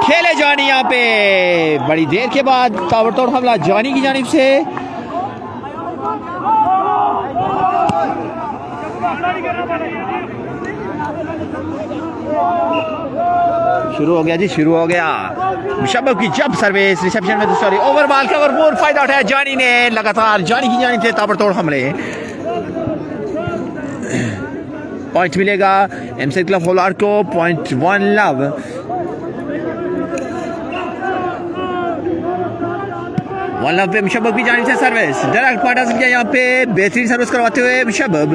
खेले जानी यहाँ पे बड़ी देर के बाद ताबड़तोड़ हमला जानी की जानिब से। शुरू हो गया जी, शुरू हो गया। मुशब्बब की जंप सर्विस, रिसेप्शन में दूसरी ओवर बॉल का भरपूर फायदा उठाया जानी ने, लगातार जानी की जानिब से ताबड़तोड़ हमले। पॉइंट मिलेगा एमसी क्लब होलार्ड को, 0.1 लव। वन लव पे मुशब्बब की जानिब से सर्विस, डायरेक्ट पॉइंट हासिल किया यहाँ पे, बेहतरीन सर्विस करवाते हुए मुशब्बब।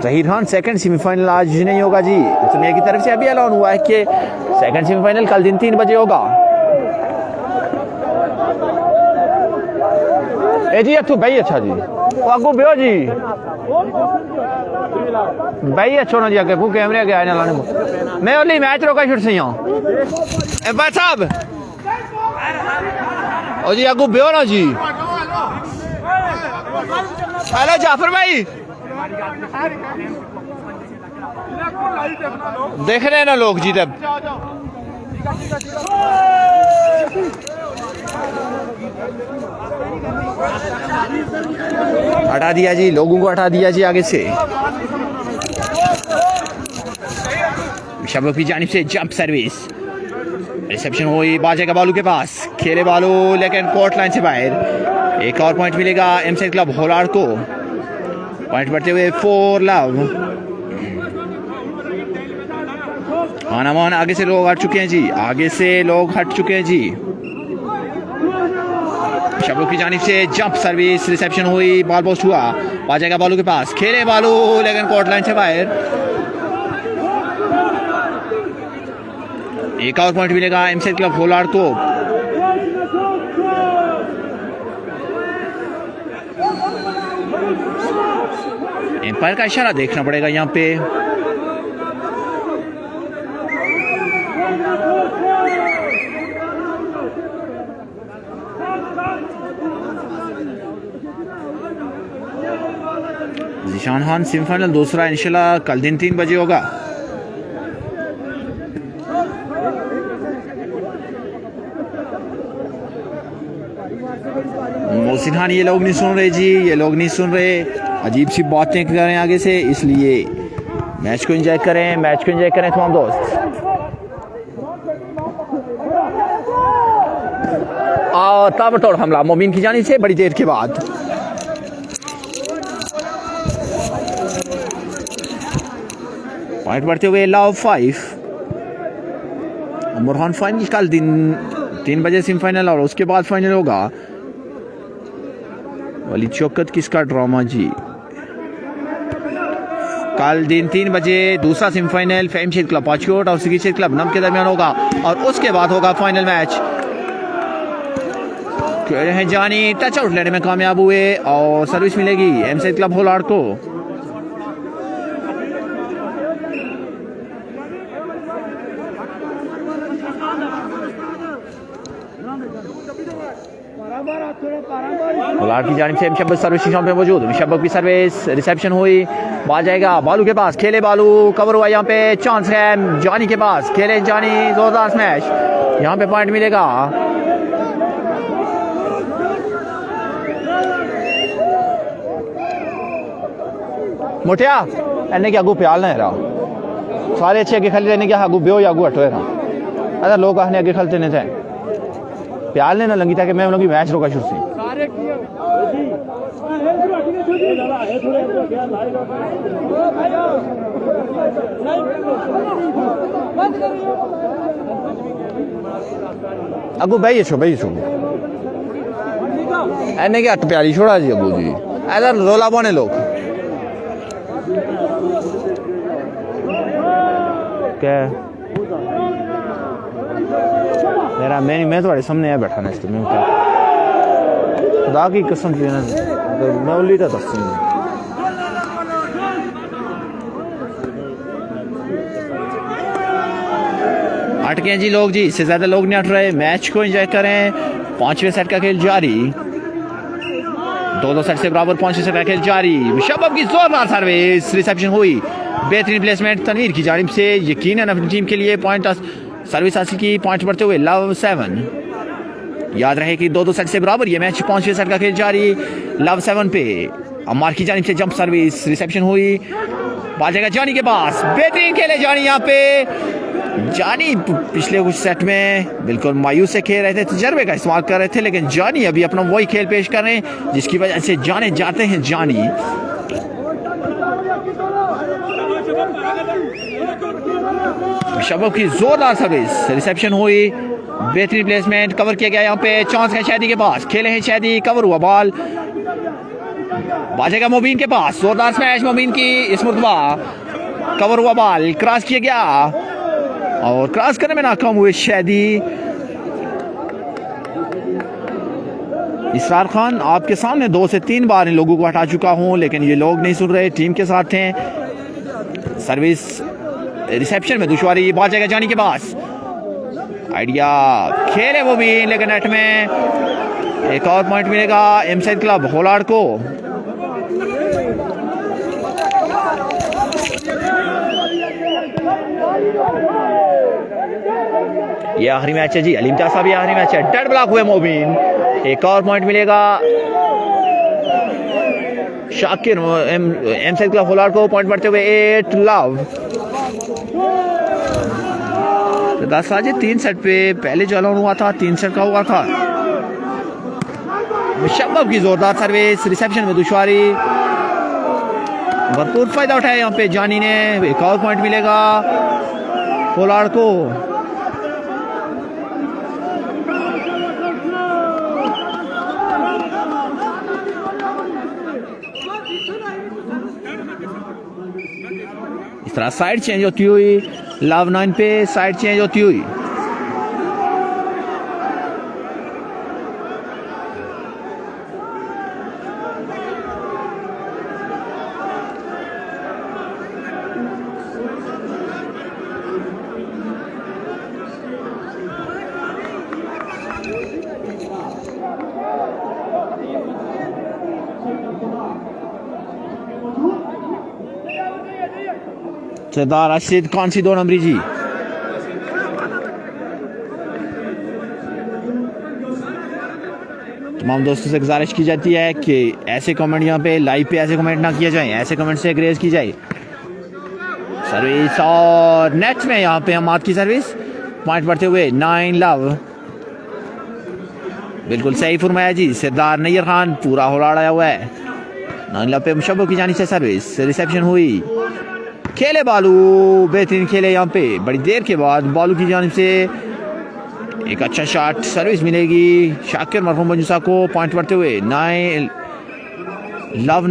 जहीर खान सेकंड सेमीफाइनल आज नहीं होगा जी, इंतजामिया की तरफ से अभी ऐलान हुआ है कि सेकंड सेमीफाइनल कल दिन 3 बजे होगा। ए जी अच्छो भाई, अच्छा जी आगू बेहो जी भाई, अच्छो ना जी आगे को कैमरे के आए ना लाने मैं ओली मैच रोका छुट सही हूं ए भाई साहब। ओ जी आगू बेहो ना जी। हेलो जाफर भाई, देख रहे हैं ना लोग जी, तब हटा दिया जी, लोगों को हटा दिया जी आगे से। शबो की जानिब से जंप सर्विस, रिसेप्शन हुई, बाजेगा बालू के पास, खेले बालू लेकिन कोर्ट लाइन से बाहर। एक और पॉइंट मिलेगा एमसी क्लब होलार्ड को, पॉइंट बढ़ते हुए 4 लव। मान आगे से लोग हट चुके हैं जी, आगे से लोग हट चुके हैं जी। शबो की जानिब से जंप सर्विस, रिसेप्शन हुई, बॉल पोस्ट हुआ, आ जाएगा बालू के पास, खेले बालू लेकिन कोर्ट लाइन से बाहर। एक और पॉइंट मिलेगा एमसी क्लब होलार्ड को। एम्पायर का इशारा देखना पड़ेगा यहाँ पे। जिशान खान सेमीफाइनल दूसरा इंशाल्लाह कल दिन 3 बजे होगा। मोहसिन खान ये लोग नहीं सुन रहे जी, ये लोग नहीं सुन रहे, अजीब सी बातें कर रहे हैं आगे से, इसलिए मैच को एंजॉय करें, मैच को एंजॉय करें तमाम दोस्त। ताबड़तोड़ हमला मोमिन की जानिब से बड़ी देर के बाद। पॉइंट बढ़ते हुए लव 5। उमर खान फाइनल कल दिन 3 बजे सेमीफाइनल और उसके बाद फाइनल होगा। वाली चौकत किसका ड्रामा जी, कल दिन 3 बजे दूसरा सेमीफाइनल फेमशेद क्लब पाचकोट और सिगीशेद क्लब नम के दरमियान होगा और उसके बाद होगा फाइनल मैच। कह रहे हैं जानी टच आउट लेने में कामयाब हुए और सर्विस मिलेगी एमसी क्लब होलार्ड को। होलार्ड की जानिब से मुशब्बब सर्विस पे मौजूद, मुशब्बब की सर्विस, रिसेप्शन हुई, बाल जाएगा बालू के पास, खेले बालू, कवर हुआ यहाँ पे, चांस है जानी के पास, खेले जानी, जोरदार स्मैश, यहाँ पे पॉइंट मिलेगा। मोटिया एने क्या अगू प्याल ना रहा, सारे अच्छे अगे खाली रहने क्या अगू बेहो या अगू हटो रहा, अगर लोग आने अगे खलते नहीं थे। प्याल ने ना लंगी था कि मैं लोग मैच रोका शुरू से अगू भाई छो एने के हट प्याली छोड़ा जी अबू जी ऐसा रोला पाने लोग क्या मेरा मैं तुम्हारे सामने बैठा ना इसमें क्या खुदा की कसम की ना मैं उल्ली था तस्वीर अटके जी लोग जी इससे ज्यादा लोग नहीं हट रहे मैच को एंजॉय करें 5वें सेट का खेल जारी 2-2 सेट से बराबर 5वें सेट का खेल जारी शबाब की जोरदार सर्विस रिसेप्शन हुई बेहतरीन प्लेसमेंट तनवीर की जानिब से यकीनन अपनी टीम के लिए पॉइंट सर्विस हासिल की पॉइंट बढ़ते हुए लव 7 याद रहे कि 2-2 सेट से बराबर ये मैच 5वें सेट का खेल जारी लव 7 पे अम्मार की जानिब से जंप सर्विस रिसेप्शन हुई बाजेगा जानी के पास बेहतरीन खेले जानी यहाँ पे जानी पिछले कुछ सेट में बिल्कुल मायूस से खेल रहे थे तजर्बे का इस्तेमाल कर रहे थे लेकिन जानी अभी अपना वही खेल पेश कर रहे हैं जिसकी वजह से जाने जाते हैं जानी शबाब की जोरदार सर्विस रिसेप्शन हुई बेहतरीन प्लेसमेंट कवर किया गया यहाँ पे चांस है शैदी के पास खेले हैं शैदी कवर हुआ बॉल बाजेगा मोबीन के पास जोरदार स्मैश मोबीन की इस मुर्तबा कवर हुआ बॉल क्रॉस किया गया और क्रॉस करने में नाकाम हुए शैदी इसरार खान आपके सामने 2 से 3 बार इन लोगों को हटा चुका हूं लेकिन ये लोग नहीं सुन रहे टीम के साथ हैं सर्विस रिसेप्शन में दुश्वारी बॉल जाएगा जानी के पास आइडिया खेले वो भी लेकिन नेट में एक और पॉइंट मिलेगा एम साइड क्लब होलार्ड को ये आखिरी मैच है जी अलीम साहब ये आखिरी मैच है डेड ब्लॉक हुए मोबिन एक और पॉइंट मिलेगा Shakir M side club Hollard को पॉइंट बढ़ते हुए 8 लव 10 आज 3 सेट पे पहले जो अलाउन हुआ था 3 सेट का हुआ था शबाब की जोरदार सर्विस रिसेप्शन में दुश्वारी भरपूर फायदा उठाया यहाँ पे जानी ने एक और पॉइंट मिलेगा पोलार्ड को इस तरह साइड चेंज होती हुई लव 9 पे साइड चेंज होती हुई सरदार रशीद कौन सी 2 नंबरी जी तमाम दोस्तों से गुजारिश की जाती है कि ऐसे कमेंट यहाँ पे लाइव पे ऐसे कमेंट ना किया जाए ऐसे कमेंट से ग्रेज की जाए सर्विस और नेट में यहाँ पे हमाद की सर्विस पॉइंट बढ़ते हुए 9 लव बिल्कुल सही फरमाया जी सरदार नैयर खान पूरा होलाड़ा हुआ है 9 लव पे मुशब्बो की जानिब से सर्विस रिसेप्शन हुई खेले बालू बेहतरीन खेले यहाँ पे बड़ी देर के बाद बालू की जानिब से एक अच्छा शॉट सर्विस मिलेगी शाकिर मरहूम बंजूसा को पॉइंट बढ़ते हुए 9 लव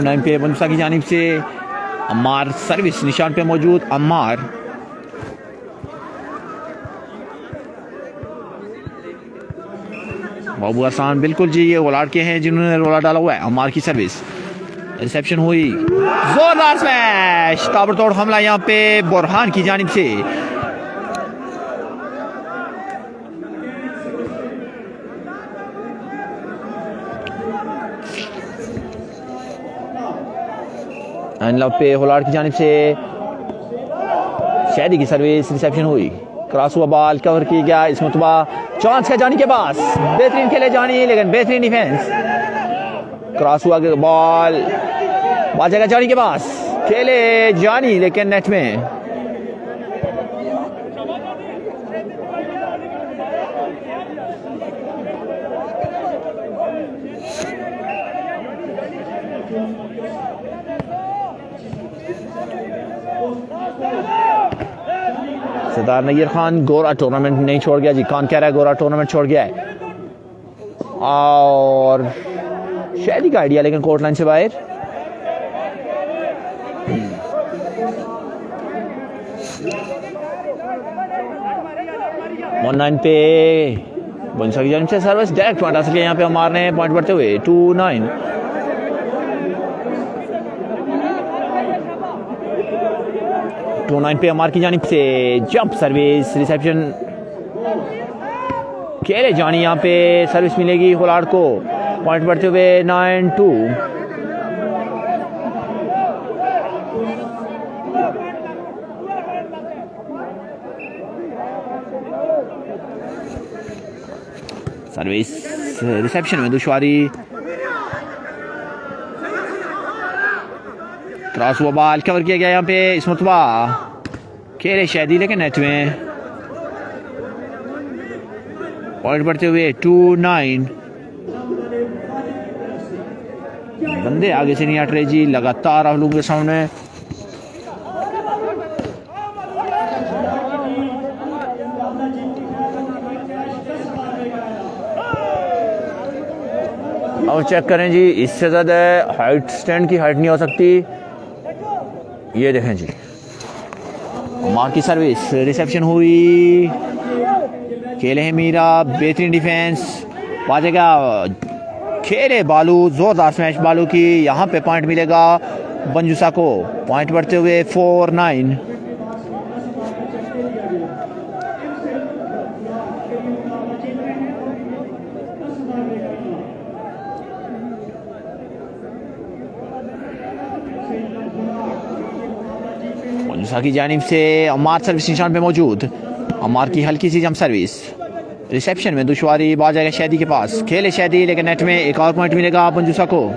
9 पे बंजूसा की जानिब से अम्मार सर्विस निशान पे मौजूद अम्मार बाबू आसान बिल्कुल जी ये होलार्ड के हैं जिन्होंने रोला डाला हुआ है अम्मार की सर्विस रिसेप्शन हुई जोरदार स्मैश ताबड़तोड़ हमला यहाँ पे बुरहान की जानिब से लव पे होलार्ड की जानिब से शहदी की सर्विस रिसेप्शन हुई क्रॉस हुआ बॉल कवर किया गया इस मुतबा चांस है जानी के पास बेहतरीन खेले जानी लेकिन बेहतरीन डिफेंस क्रॉस हुआ बॉल जगह जानी के पास खेले जानी लेकिन नेट में सरदार नैयर खान गोरा टूर्नामेंट नहीं छोड़ गया जी, कौन कह रहा है गोरा टूर्नामेंट छोड़ गया है? और शायद का आइडिया लेकिन कोर्ट लाइन से बाहर। वन 9 पे बुंसा की जानिब से सर्विस डायरेक्ट पॉइंट हासिल किया यहाँ पे अमार ने, पॉइंट बढ़ते हुए 2-9। पे अमार की जानिब से जंप सर्विस रिसेप्शन खेले जानी, यहाँ पे सर्विस मिलेगी होलार्ड को, पॉइंट बढ़ते हुए 9-2। सर्विस रिसेप्शन में दुश्वारी, क्रॉस हुआ बॉल कवर किया गया यहाँ पे इस मुतबा खेले शायदी लेकिन नेट में, पॉइंट बढ़ते हुए 2-9। बंदे आगे से नहीं हट रहे जी, लगातार आप लोगों के सामने और चेक करें जी, इससे ज़्यादा हाइट स्टैंड की हाइट नहीं हो सकती। ये देखें जी, मार की सर्विस रिसेप्शन हुई, खेले हैं मीरा, बेहतरीन डिफेंस, बाजेगा खेले बालू, जोरदार स्मैश बालू की, यहाँ पे पॉइंट मिलेगा बंजुसा को, पॉइंट बढ़ते हुए 4-9। बंजुसा की जानिब से अमार सर्विस निशान पे मौजूद, अमार की हल्की सी जंप सर्विस, रिसेप्शन में दुश्वारी, बाल जाएगा शैदी के पास, खेले शैदी लेकिन नेट में एक और पॉइंट मिलेगा बंजुसा को।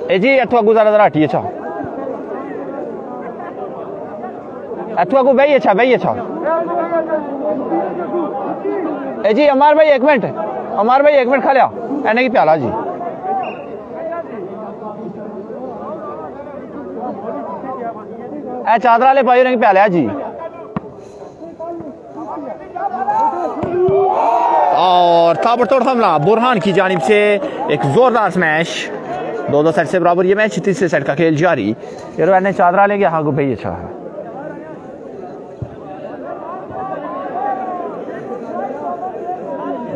ए जी अथवा गुजारा जरा हटिए, अच्छा अथवा को भाई, अच्छा भाई, अच्छा ए जी अमार भाई एक मिनट, अमार भाई एक मिनट खा लिया एने की प्याला जी। ए चादरा ले भाई ने की प्याला जी। और ताबड़तोड़ हमला बुरहान की जानिब से, एक जोरदार स्मैश, 2-2 सेट से बराबर ये मैच, तीसरे सेट का खेल जारी। यार ने चादरा ले गया, हाँ गो भाई, अच्छा है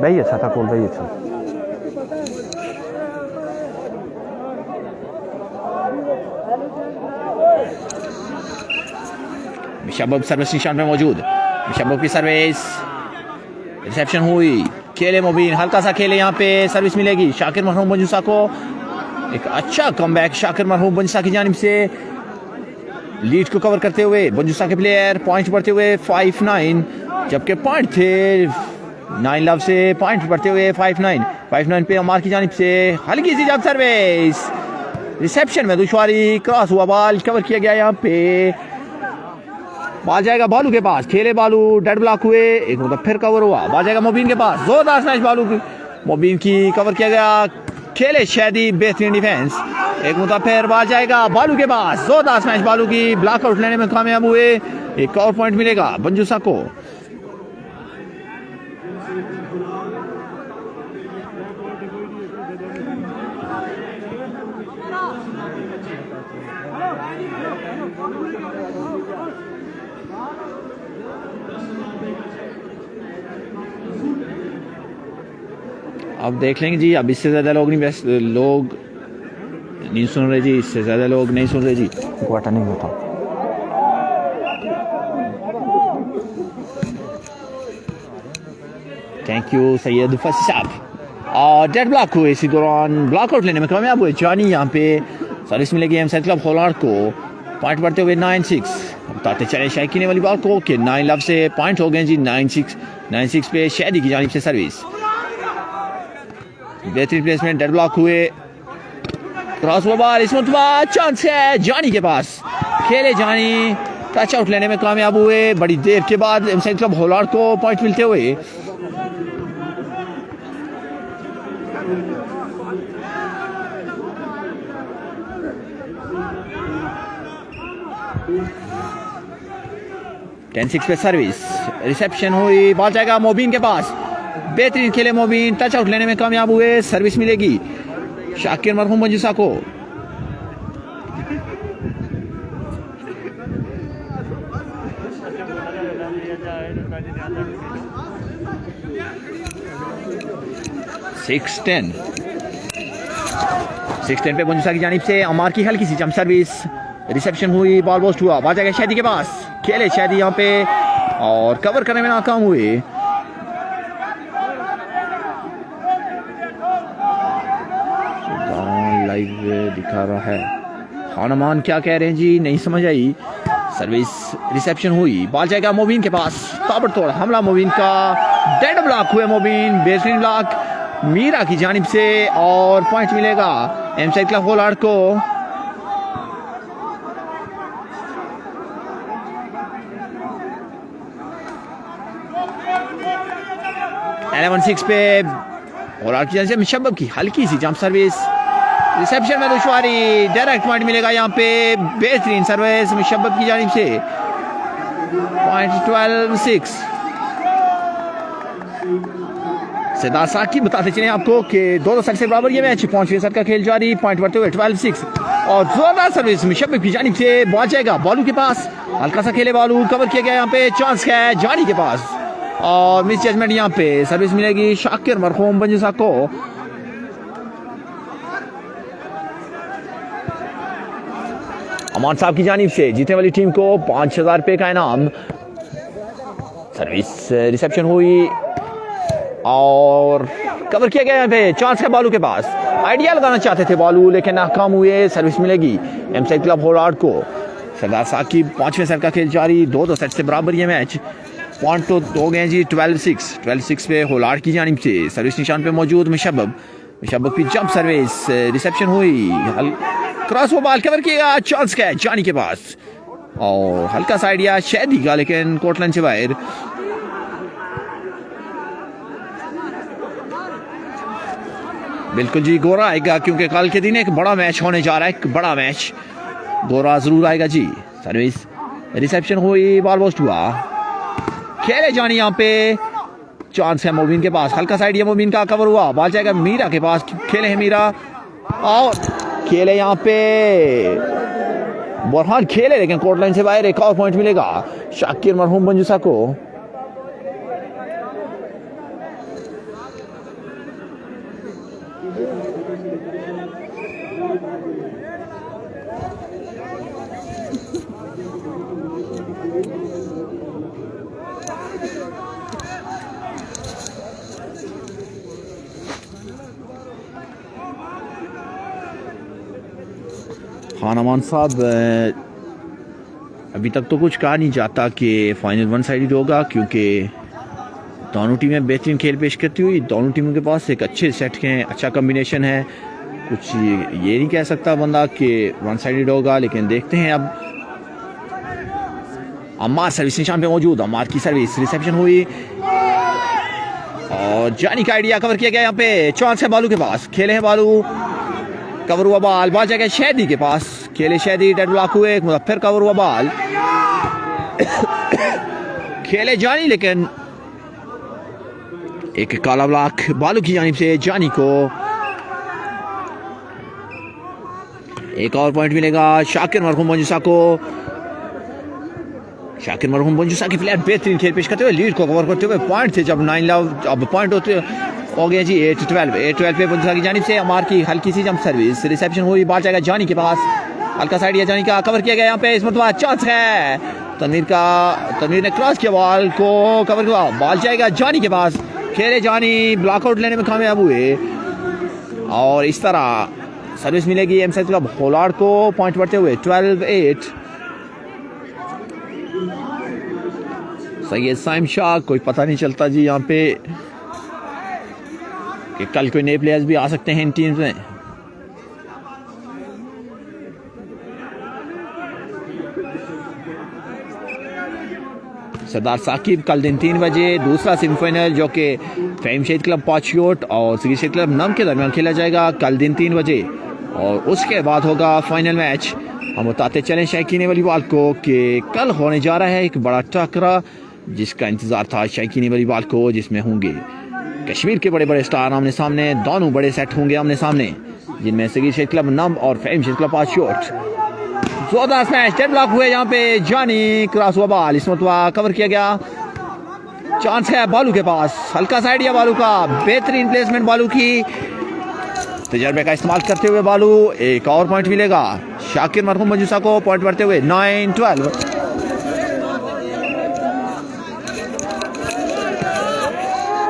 भाई, अच्छा था कोल भाई, अच्छा शबाब सर्विस निशान में मौजूद, शबाब की सर्विस रिसेप्शन हुई, खेले मुबीन, हल्का सा खेले, यहाँ पे सर्विस मिलेगी शाकिर मरहूम बंजुसा को, एक अच्छा कमबैक शाकिर मरहूम बंजुसा की जानिब से, लीड को कवर करते हुए बंजुसा के प्लेयर, पॉइंट बढ़ते हुए 5-9, जबकि पॉइंट थे 9 लव से, पॉइंट बढ़ते हुए 5-9 पे अमार की जानिब से हल्की सी जंप सर्विस, रिसेप्शन में दुश्वारी, क्रॉस हुआ बॉल कवर किया गया, यहाँ पे बाल जाएगा बालू के पास, खेले बालू, डेड ब्लॉक हुए, एक मतलब फिर कवर हुआ, बाल जाएगा मोबीन के पास, जोरदार स्मैश बालू की, मोबीन की कवर किया गया, खेले शैदी, बेहतरीन डिफेंस, एक मतलब फिर बाल जाएगा बालू के पास, जोरदार स्मैश बालू की, ब्लॉक आउट लेने में कामयाब हुए, एक और पॉइंट मिलेगा बंजुसा को। अब देख लेंगे जी, अब इससे ज़्यादा लोग नहीं सुन रहे जी, इससे ज़्यादा लोग नहीं सुन रहे जी, क्वार्टर नहीं होता। थैंक यू सैयद फसी साहब। और डेड ब्लॉक हुए, इसी दौरान ब्लॉक आउट लेने में कामयाब हुए जॉनी, यहाँ पे सर्विस मिलेगी एमसेट क्लब होलार्ड को, पॉइंट बढ़ते हुए 9-6। बताते चले शायकीने वाली बात को कि 9 लव से पॉइंट हो गए जी, 9-6 पे शैदी की जानिब से सर्विस, बेहतरीन प्लेसमेंट, डेड ब्लॉक हुए, क्रॉस बॉल इस मुतबा चांस है जानी के पास, खेले जानी टच आउट लेने में कामयाब हुए बड़ी देर के बाद एमसाइड क्लब होलार्ड को पॉइंट मिलते हुए। टेन सिक्स पे सर्विस रिसेप्शन हुई, बॉल जाएगा मोबिन के पास, बेहतरीन खेले मोबिन, टच आउट लेने में कामयाब हुए, सर्विस मिलेगी शाकिर मरहूम मंजूसा को। सिक्स टेन पे मंजूसा की जानिब से अमार की हल्की सी जंप सर्विस, रिसेप्शन हुई, बॉल पोस्ट हुआ, बॉल जाएगा शादी के पास, खेले शादी यहाँ पे और कवर करने में नाकाम हुए। लाइव दिखा रहा है, खानमान क्या कह रहे हैं जी नहीं समझ आई। सर्विस रिसेप्शन हुई, बॉल जाएगा मोबिन के पास, ताबड़तोड़ हमला मोबिन का, डेड ब्लॉक हुए मोबिन, बेहतरीन ब्लॉक मीरा की जानिब से और पॉइंट मिलेगा एमसाइड क्लब होलार्ड को। एलेवन सिक्स पे होलार्ड की जानिब से मुशब्बब की हल्की सी जंप सर्विस, रिसेप्शन में दुश्वारी, डायरेक्ट पॉइंट मिलेगा यहाँ पे, बेहतरीन सर्विस मुशब्बब की जानिब से, पॉइंट 12-6। सिद्धार्थ साकिब बताते चले आपको कि दोनों साइड से बराबर ये मैच, 5वें सेट का खेल जारी, पॉइंट बढ़ते हुए 12-6 और जोरदार सर्विस मुशब्बब की जानिब से, बॉल जाएगा बॉलू के पास, हल्का सा खेले बॉलू, कवर किया गया यहाँ पे, चांस है जानी के पास और मिस जजमेंट यहाँ पे, सर्विस मिलेगी शाकिर मरहूम मंजूसा को। अमान साहब की जानिब से जीतने वाली टीम को 5,000 रुपये का इनाम। सर्विस रिसेप्शन हुई और कवर किया गया यहाँ पे, चांस है बालू के पास, आइडिया लगाना चाहते थे बालू लेकिन नाकाम हुए, सर्विस मिलेगी एमसाइड क्लब होलार्ड को। सरदार साकिब 5वें सेट का खेल जारी, दो सेट से बराबर ये मैच, पॉइंट तो हो गए जी 12-6 पे होलार्ड की जानिब से, सर्विस निशान पे मौजूद मुशब्बब की जंप सर्विस, रिसेप्शन हुई, क्रॉस बॉल कवर किया, चांस है जानी के पास और हल्का सा आइडिया शैदी का लेकिन कोटलन से बाहर। बिल्कुल जी गोरा आएगा क्योंकि कल के दिन एक बड़ा मैच होने जा रहा है, एक बड़ा मैच, गोरा जरूर आएगा जी। सर्विस रिसेप्शन हुई, बॉल पोस्ट हुआ, खेले जानी यहाँ पे, चांस है मोबिन के पास, हल्का साइड ये मोबिन का कवर हुआ, बॉल जाएगा मीरा के पास, खेले हैं मीरा और खेले यहाँ पे बुरहान, खेले लेकिन कोर्ट लाइन से बाहर, एक और पॉइंट मिलेगा शाकिर मरहूम मंजूसा को। खान अमान साहब अभी तक तो कुछ कहा नहीं जाता कि फाइनल वन साइडेड होगा क्योंकि दोनों टीमें बेहतरीन खेल पेश करती हुई, दोनों टीमों के पास एक अच्छे सेट हैं, अच्छा कॉम्बिनेशन है, कुछ ये नहीं कह सकता बंदा कि वन साइडेड होगा, लेकिन देखते हैं। अब अम्मार सर्विस निशान पे मौजूद, अम्मार की सर्विस रिसेप्शन हुई और जानी का आइडिया कवर किया गया यहाँ पे, चांस है बालू के पास, खेले हैं बालू, कवर हुआ बॉल जाएगा शैदी के पास, खेले शैदी, डेड ब्लॉक हुए, फिर कवर हुआ बॉल, खेले जानी लेकिन एक काला ब्लॉक बालू की जानिब से, जानी को एक और पॉइंट मिलेगा शाकिर मरहूम मंजूसा को। शाकिर मरहूम मंजूसा की प्लेयर बेहतरीन खेल पेश करते हुए, लीड को कवर करते हुए, पॉइंट थे जब 9 लव, अब पॉइंट होते हो गया जी 8-12 पे मंजूसा की जानिब से, अमार की हल्की सी जंप सर्विस, रिसेप्शन हुई, बॉल जाएगा जानी के पास, हल्का साइड या जानी का कवर किया गया यहाँ पे, इस मतलब चांस है तनवीर ने क्रॉस किया, बॉल को कवर किया, बॉल जाएगा जानी के पास, खेले जानी, ब्लॉकआउट लेने में कामयाब हुए और इस तरह सर्विस मिलेगी एमसाइड क्लब होलार्ड को, पॉइंट बढ़ते हुए 12-8। सैयद साइम शाह, कोई पता नहीं चलता जी यहाँ पे कि कल कोई नए प्लेयर्स भी आ सकते हैं इन टीम्स में। सरदार साकिब कल दिन 3 बजे। दूसरा सेमीफाइनल जो कि फ़हीम शहीद क्लब पाचियोट और सगीर शहीद क्लब नम के दरमियान खेला जाएगा कल दिन 3 बजे, और उसके बाद होगा फाइनल मैच। हम बताते चलें शौकीन वॉलीबॉल को कि कल होने जा रहा है एक बड़ा टकरा जिसका इंतज़ार था शौकीन वॉलीबॉल को, जिसमें होंगे कश्मीर के बड़े बड़े स्टार आमने सामने। दोनों बड़े सेट होंगे आमने सामने, जिनमें सगीर शहीद क्लब नम और फ़हीम शहीद क्लब पाचियोट। जोरदार स्मैश, डेड ब्लॉक हुए यहाँ पे जानी, क्रॉस हुआ बॉल, इस मरतबा कवर किया गया। चांस है बालू के पास, हल्का सा आइडिया बालू का, बेहतरीन प्लेसमेंट बालू की, तजर्बे का इस्तेमाल करते हुए बालू एक और पॉइंट मिलेगा शाकिर मरहूम मंजूसा को, पॉइंट बढ़ते हुए 9-12।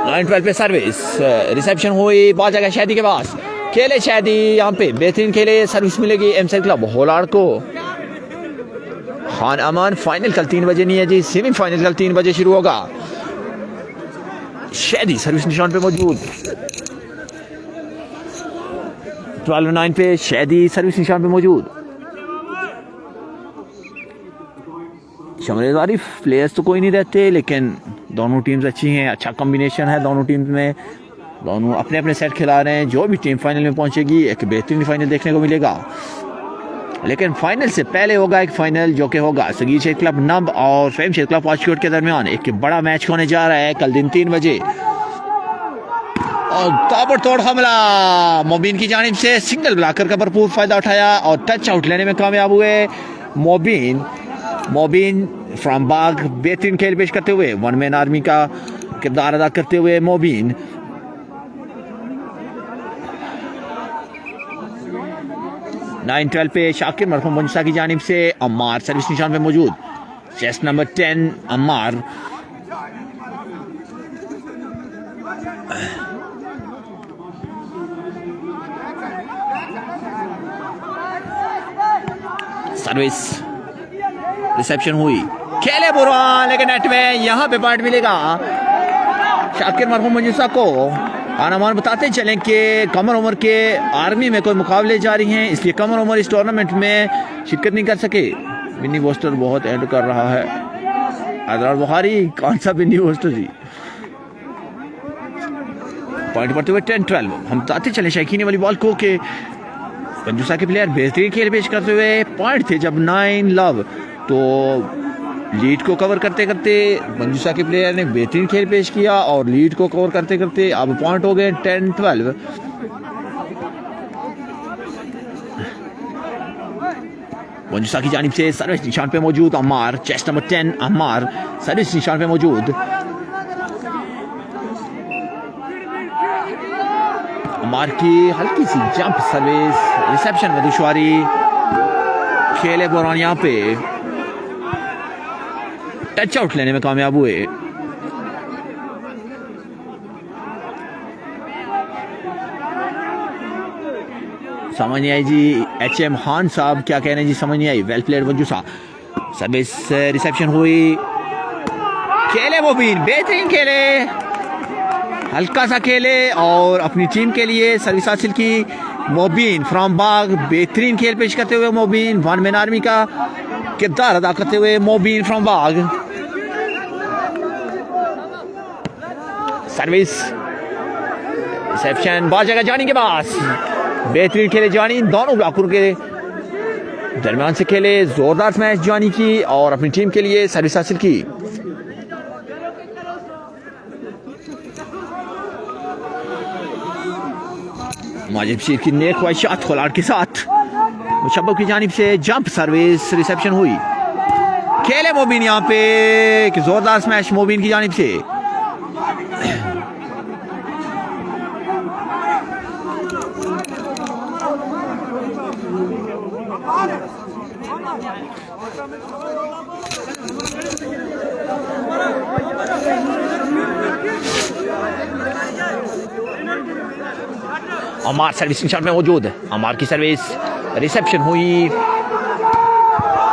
9-12 पे सर्विस, रिसेप्शन हुई, बॉल जाएगा शैदी के पास, खेले शैदी यहाँ पे बेहतरीन खेले, सर्विस मिलेगी एम साइड क्लब होलाड़ को। खान अमान फाइनल कल 3 बजे नहीं है जी, सेमीफाइनल कल 3 बजे शुरू होगा। शैदी सर्विस निशान पे मौजूद, 12-9 पे शैदी सर्विस निशान पे मौजूद। शमरेज आरिफ प्लेयर्स तो कोई नहीं रहते, लेकिन दोनों टीम्स अच्छी हैं, अच्छा कॉम्बिनेशन है दोनों टीम्स में, दोनों अपने अपने सेट खिला रहे हैं। जो भी टीम फाइनल में पहुंचेगी एक बेहतरीन फाइनल देखने को मिलेगा, लेकिन फाइनल से पहले होगा एक फाइनल जो कि होगा सगीर शहीद क्लब नब और फ़हीम शहीद क्लब पाचियोट के दरमियान। एक बड़ा मैच होने जा रहा है कल दिन 3 बजे, और ताबड़तोड़ हमला मोबिन की जानिब से, सिंगल ब्लॉकर का भरपूर फायदा उठाया और टच आउट लेने में कामयाब हुए मोबिन फ्रॉम बाग। बेहतरीन खेल पेश करते हुए, वन मैन आर्मी का किरदार अदा करते हुए मोबिन। 9-12 पे शाकिर मरहूम मंजूसा की जानिब से अम्मार सर्विस निशान पे मौजूद, chest number 10 Ammar. Service, reception हुई, खेले बुरा, लेकिन नेट में यहाँ पे पॉइंट मिलेगा शाकिर मरहूम मंजूसा को। आनामान बताते चलें कि कमर उम्र के आर्मी में कोई मुकाबले जारी हैं, इसलिए कमर उम्र इस टूर्नामेंट में शिरकत नहीं कर सके। बिन्नी वोस्टर बहुत एंड कर रहा है, अदरार बुखारी कौन सा बिन्नी वोस्टर जी। पॉइंट बढ़ते हुए 10-12। हम बताते चले शौकीन वॉलीबॉल को कि मंजूसा के प्लेयर बेहतरीन खेल पेश करते हुए, पॉइंट थे जब 9 लव, तो लीड को कवर करते करते मंजूसा के प्लेयर ने बेहतरीन खेल पेश किया और लीड को कवर करते करते अब पॉइंट हो गए 10-12। मंजूसा की जानिब से सर्विस निशान पे मौजूद Ammar, chest number 10 Ammar service निशान पे मौजूद। अम्मार की हल्की सी जंप सर्विस, रिसेप्शन में दुश्वारी, खेले बोरान यहाँ पे टच आउट लेने में कामयाब हुए। समझ नहीं आई जी, HM खान साहब क्या कह रहे हैं जी, समझ नहीं आई। वेल प्लेड मंजूसा, सर्विस रिसेप्शन हुई, खेले मोबिन, बेहतरीन खेले, हल्का सा खेले और अपनी टीम के लिए सर्विस हासिल की। मोबिन फ्रॉम बाग, बेहतरीन खेल पेश करते हुए मोबिन, वन मैन आर्मी का किरदार अदा करते हुए Mobin from Bagh. Service, reception, ball जगह जानी के पास, बेहतरीन खेले जानी, दोनों ब्लॉकर के दरमियान से खेले, जोरदार मैच जानी की और अपनी टीम के लिए सर्विस हासिल की। माजिद बशीर की नेक ख्वाहिशात खोलाट के साथ मुशब्बह की जानिब से जंप सर्विस, रिसेप्शन हुई, खेले मोबिन यहाँ पे, एक जोरदार स्मैश मोबिन की जानिब से। अमार सर्विस निशान में मौजूद, अमार की सर्विस, रिसेप्शन हुई,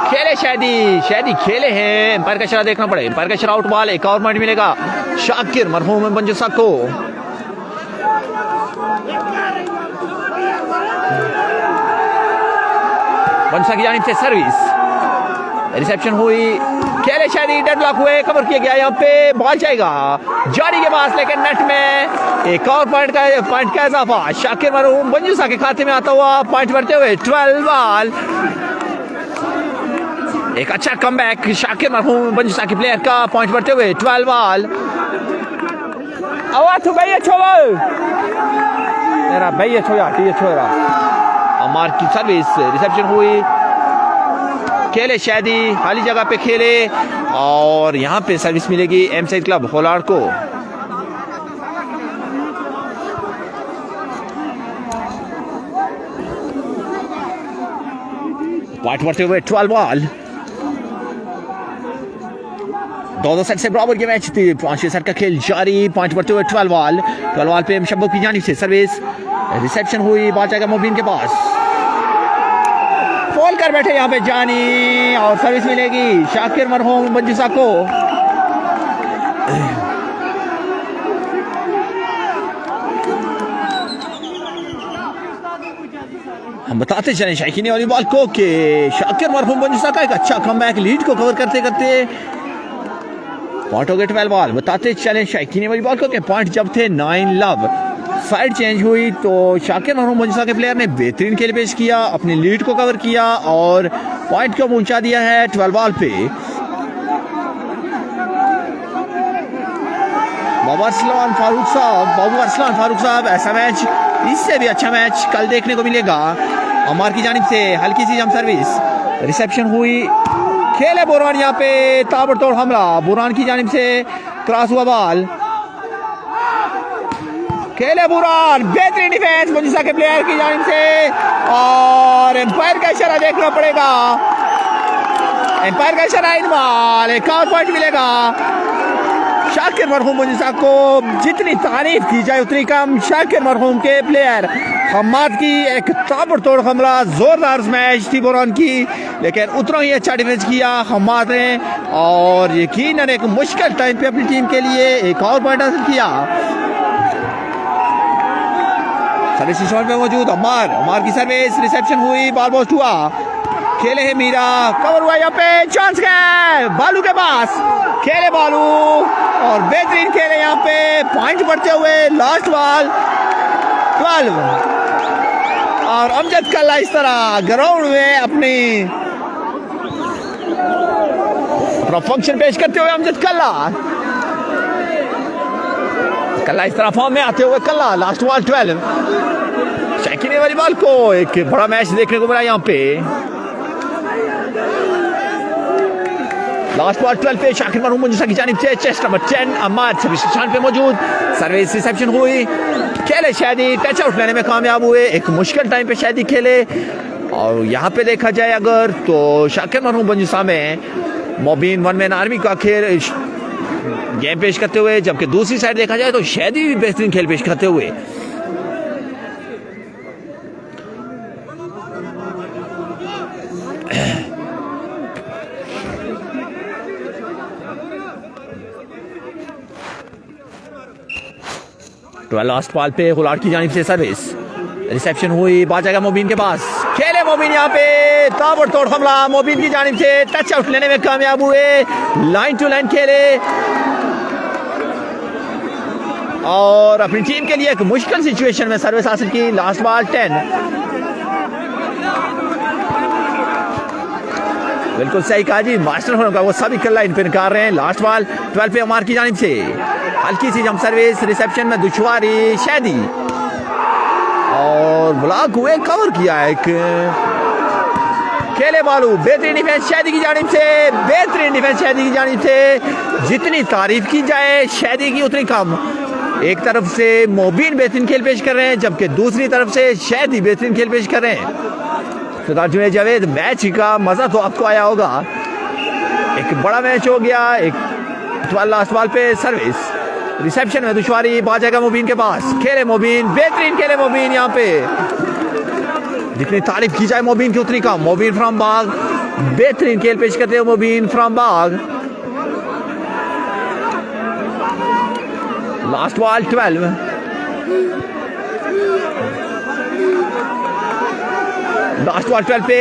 खेले शादी खेले हैं, एम्पायर का इशारा देखना पड़े, एम्पायर का इशारा आउट बॉल, एक और पॉइंट मिलेगा शाकिर मरहूम मंजूसा को। मंजूसा की जानिब से सर्विस, रिसेप्शन हुई, खेले शादी डेडलॉक हुए, कवर किया गया, यहाँ पे बॉल जाएगा जारी के पास, लेकिन नेट में एक और पॉइंट का इजाफा शाकिर मरहूम बंजूसा के खाते में आता हुआ, पॉइंट बढ़ते हुए 12 बॉल। एक अच्छा कमबैक शाकिर मरहूम बंजूसा के प्लेयर का, पॉइंट बढ़ते हुए 12 बॉल। आवाज भैया छोड़ो मेरा भैया छोड़ा अमार की सर्विस रिसेप्शन हुई, खेले शादी खाली जगह पे खेले और यहाँ पे सर्विस मिलेगी एम साइड क्लब होलार्ड को। पॉइंट बढ़ते हुए 12 बॉल। दो सेट से बराबर के मैच थी, 5 सेट का खेल जारी, पॉइंट बढ़ते हुए 12 बॉल पे शब्बों की जानिब से सर्विस रिसेप्शन हुई, बॉल जाएगा मोबिन के पास, फॉल कर बैठे यहाँ पे जानी और सर्विस मिलेगी शाकिर मरहूम बंजूसा को। हम बताते चले शायकीनी वाली बॉल को कि शाकिर मरहूम बंजूसा का एक अच्छा कमबैक, लीड को कवर करते करते पॉइंट हो गए 12 बॉल। बताते चले शायकीनी वाली बॉल को कि पॉइंट जब थे 9 लव, साइड चेंज हुई तो शाकिर मरहूम बंजूसा के प्लेयर ने बेहतरीन खेल पेश किया, अपनी लीड को कवर किया और पॉइंट को पहुंचा दिया है 12 बॉल पे। बाबू अरसलान फारूक साहब ऐसा मैच, इससे भी अच्छा मैच कल देखने को मिलेगा। अमार की जानिब से हल्की सी जंप सर्विस रिसेप्शन हुई, खेले बुरान, यहाँ पे ताबड़तोड़ हमला बुरान की जानिब से, क्रॉस हुआ बॉल, खेले बुरान, बेहतरीन डिफेंस बंजूसा के प्लेयर की जानिब से और एम्पायर का इशारा देखना पड़ेगा, एम्पायर का इशारा इन बॉल, एक और पॉइंट मिलेगा शाकिर मरहूम बंजूसा को। जितनी तारीफ की जाए उतनी कम, शाकिर मरहूम के प्लेयर हम्माद की एक ताबड़तोड़ हमला, जोरदार मैच थी बुरान की, लेकिन उतना ही अच्छा डिफेंस किया हम्माद ने और यकीनन एक मुश्किल टाइम पे अपनी टीम के लिए एक और पॉइंट हासिल किया। सर्विस शॉट में मौजूद अमार की सर्विस रिसेप्शन हुई, बॉल पोस्ट हुआ, खेले है मीरा, कवर हुआ, यहाँ पे चांस है बालू के पास, खेले बालू और बेहतरीन खेले यहाँ पे, पॉइंट बढ़ते हुए लास्ट बॉल 12 और अमजद कल्ला इस तरह ग्राउंड में अपना फंक्शन पेश करते हुए अमजद कल्ला इस तरह फॉर्म में आते हुए कल्ला, लास्ट बॉल 12। शाकिनी वाली बॉल को एक बड़ा मैच देखने को मिला यहाँ पे, लास्ट बॉल 12 पे शाकिर मरहूम बंजूसा की जानिब से, chest number 10 Ammad service stand पे मौजूद, सर्विस रिसेप्शन हुई, खेले शादी टच आउट लेने में कामयाब हुए, एक मुश्किल टाइम पे शादी खेले और यहाँ पे देखा जाए अगर तो शाकिर मरहूम बंजूसा में मोबिन वन मैन आर्मी का खेल गेम पेश करते हुए, जबकि दूसरी साइड देखा जाए तो शादी भी बेहतरीन खेल पेश करते हुए। लास्ट बॉल पे गुलाट की जानिब से सर्विस रिसेप्शन हुई, बात जाएगा मोबिन के पास, खेले मोबिन यहाँ पे ताबड़तोड़ हमला मोबिन की जानिब से, टच आउट लेने में कामयाब हुए, लाइन टू लाइन खेले और अपनी टीम के लिए एक मुश्किल सिचुएशन में सर्विस हासिल की। लास्ट बॉल 10, बिल्कुल सही कहा जी, मास्टर होगा वो सभी कल लाइन पे निकाल रहे हैं। लास्ट बॉल 12 पे अमार की जानिब से हल्की सी जंप सर्विस रिसेप्शन में दुश्वारी शादी और ब्लॉक हुए, कवर किया एक, खेले बालू, बेहतरीन डिफेंस शादी की जानिब से, बेहतरीन डिफेंस शादी की जानिब से। जितनी तारीफ की जाए शादी की उतनी कम। एक तरफ से मोबिन बेहतरीन खेल पेश कर रहे हैं, जबकि दूसरी तरफ से शादी बेहतरीन खेल पेश कर रहे हैं। सरदार जुनैद जावेद, मैच का मजा तो आपको आया होगा, एक बड़ा मैच हो गया। एक लास्ट बॉल पे सर्विस रिसेप्शन में दुश्वारी, बात जाएगा मोबिन के पास, खेले मोबिन, बेहतरीन खेले मोबिन। यहाँ पे जितनी तारीफ की जाए मोबिन की उतनी कम। मोबिन फ्रॉम बाग बेहतरीन खेल पेश करते हो Mobin from Bagh. Last ball 12, last ball 12 पे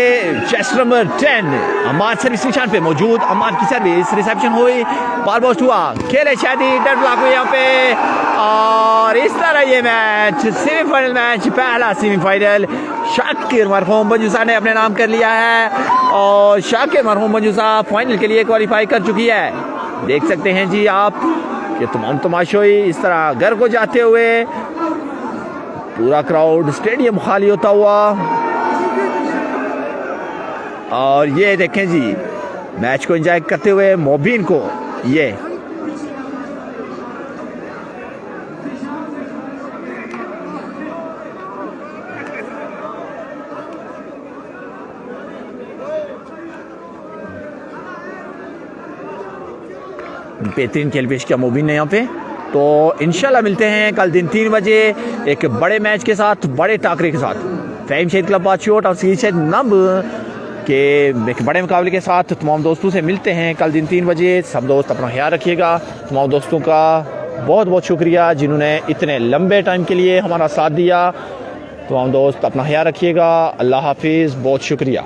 चेस्ट नंबर 10 अम्मार सर्विस निशान पे मौजूद। अम्मार की सर्विस रिसेप्शन हुई, बॉल पोस्ट हुआ, खेले शादी डेड ब्लॉक हुई यहाँ पे। और इस तरह ये मैच सेमीफाइनल मैच, पहला सेमीफाइनल शाकिर मरहूम मंजूसा ने अपने नाम कर लिया है और शाकिर मरहूम मंजूसा फाइनल के लिए क्वालिफाई कर चुकी है। देख सकते हैं जी आप ये तमाम तमाशोई इस तरह घर को जाते हुए, पूरा क्राउड स्टेडियम खाली होता हुआ। और ये देखें जी मैच को एंजॉय करते हुए मोबिन को ये बेहतरीन खेल पेश किया मोबिन ने यहाँ पे। तो इंशाल्लाह मिलते हैं कल दिन 3 बजे एक बड़े मैच के साथ, बड़े टाकरे के साथ। फहीम शहीद क्लब बादशोट और सीरीज नब के एक बड़े मुकाबले के साथ तमाम दोस्तों से मिलते हैं कल दिन 3 बजे। सब दोस्त अपना ख्याल रखिएगा। तमाम दोस्तों का बहुत बहुत शुक्रिया जिन्होंने इतने लंबे टाइम के लिए हमारा साथ दिया। तमाम दोस्त अपना ख्याल रखिएगा। अल्लाह हाफिज़, बहुत शुक्रिया।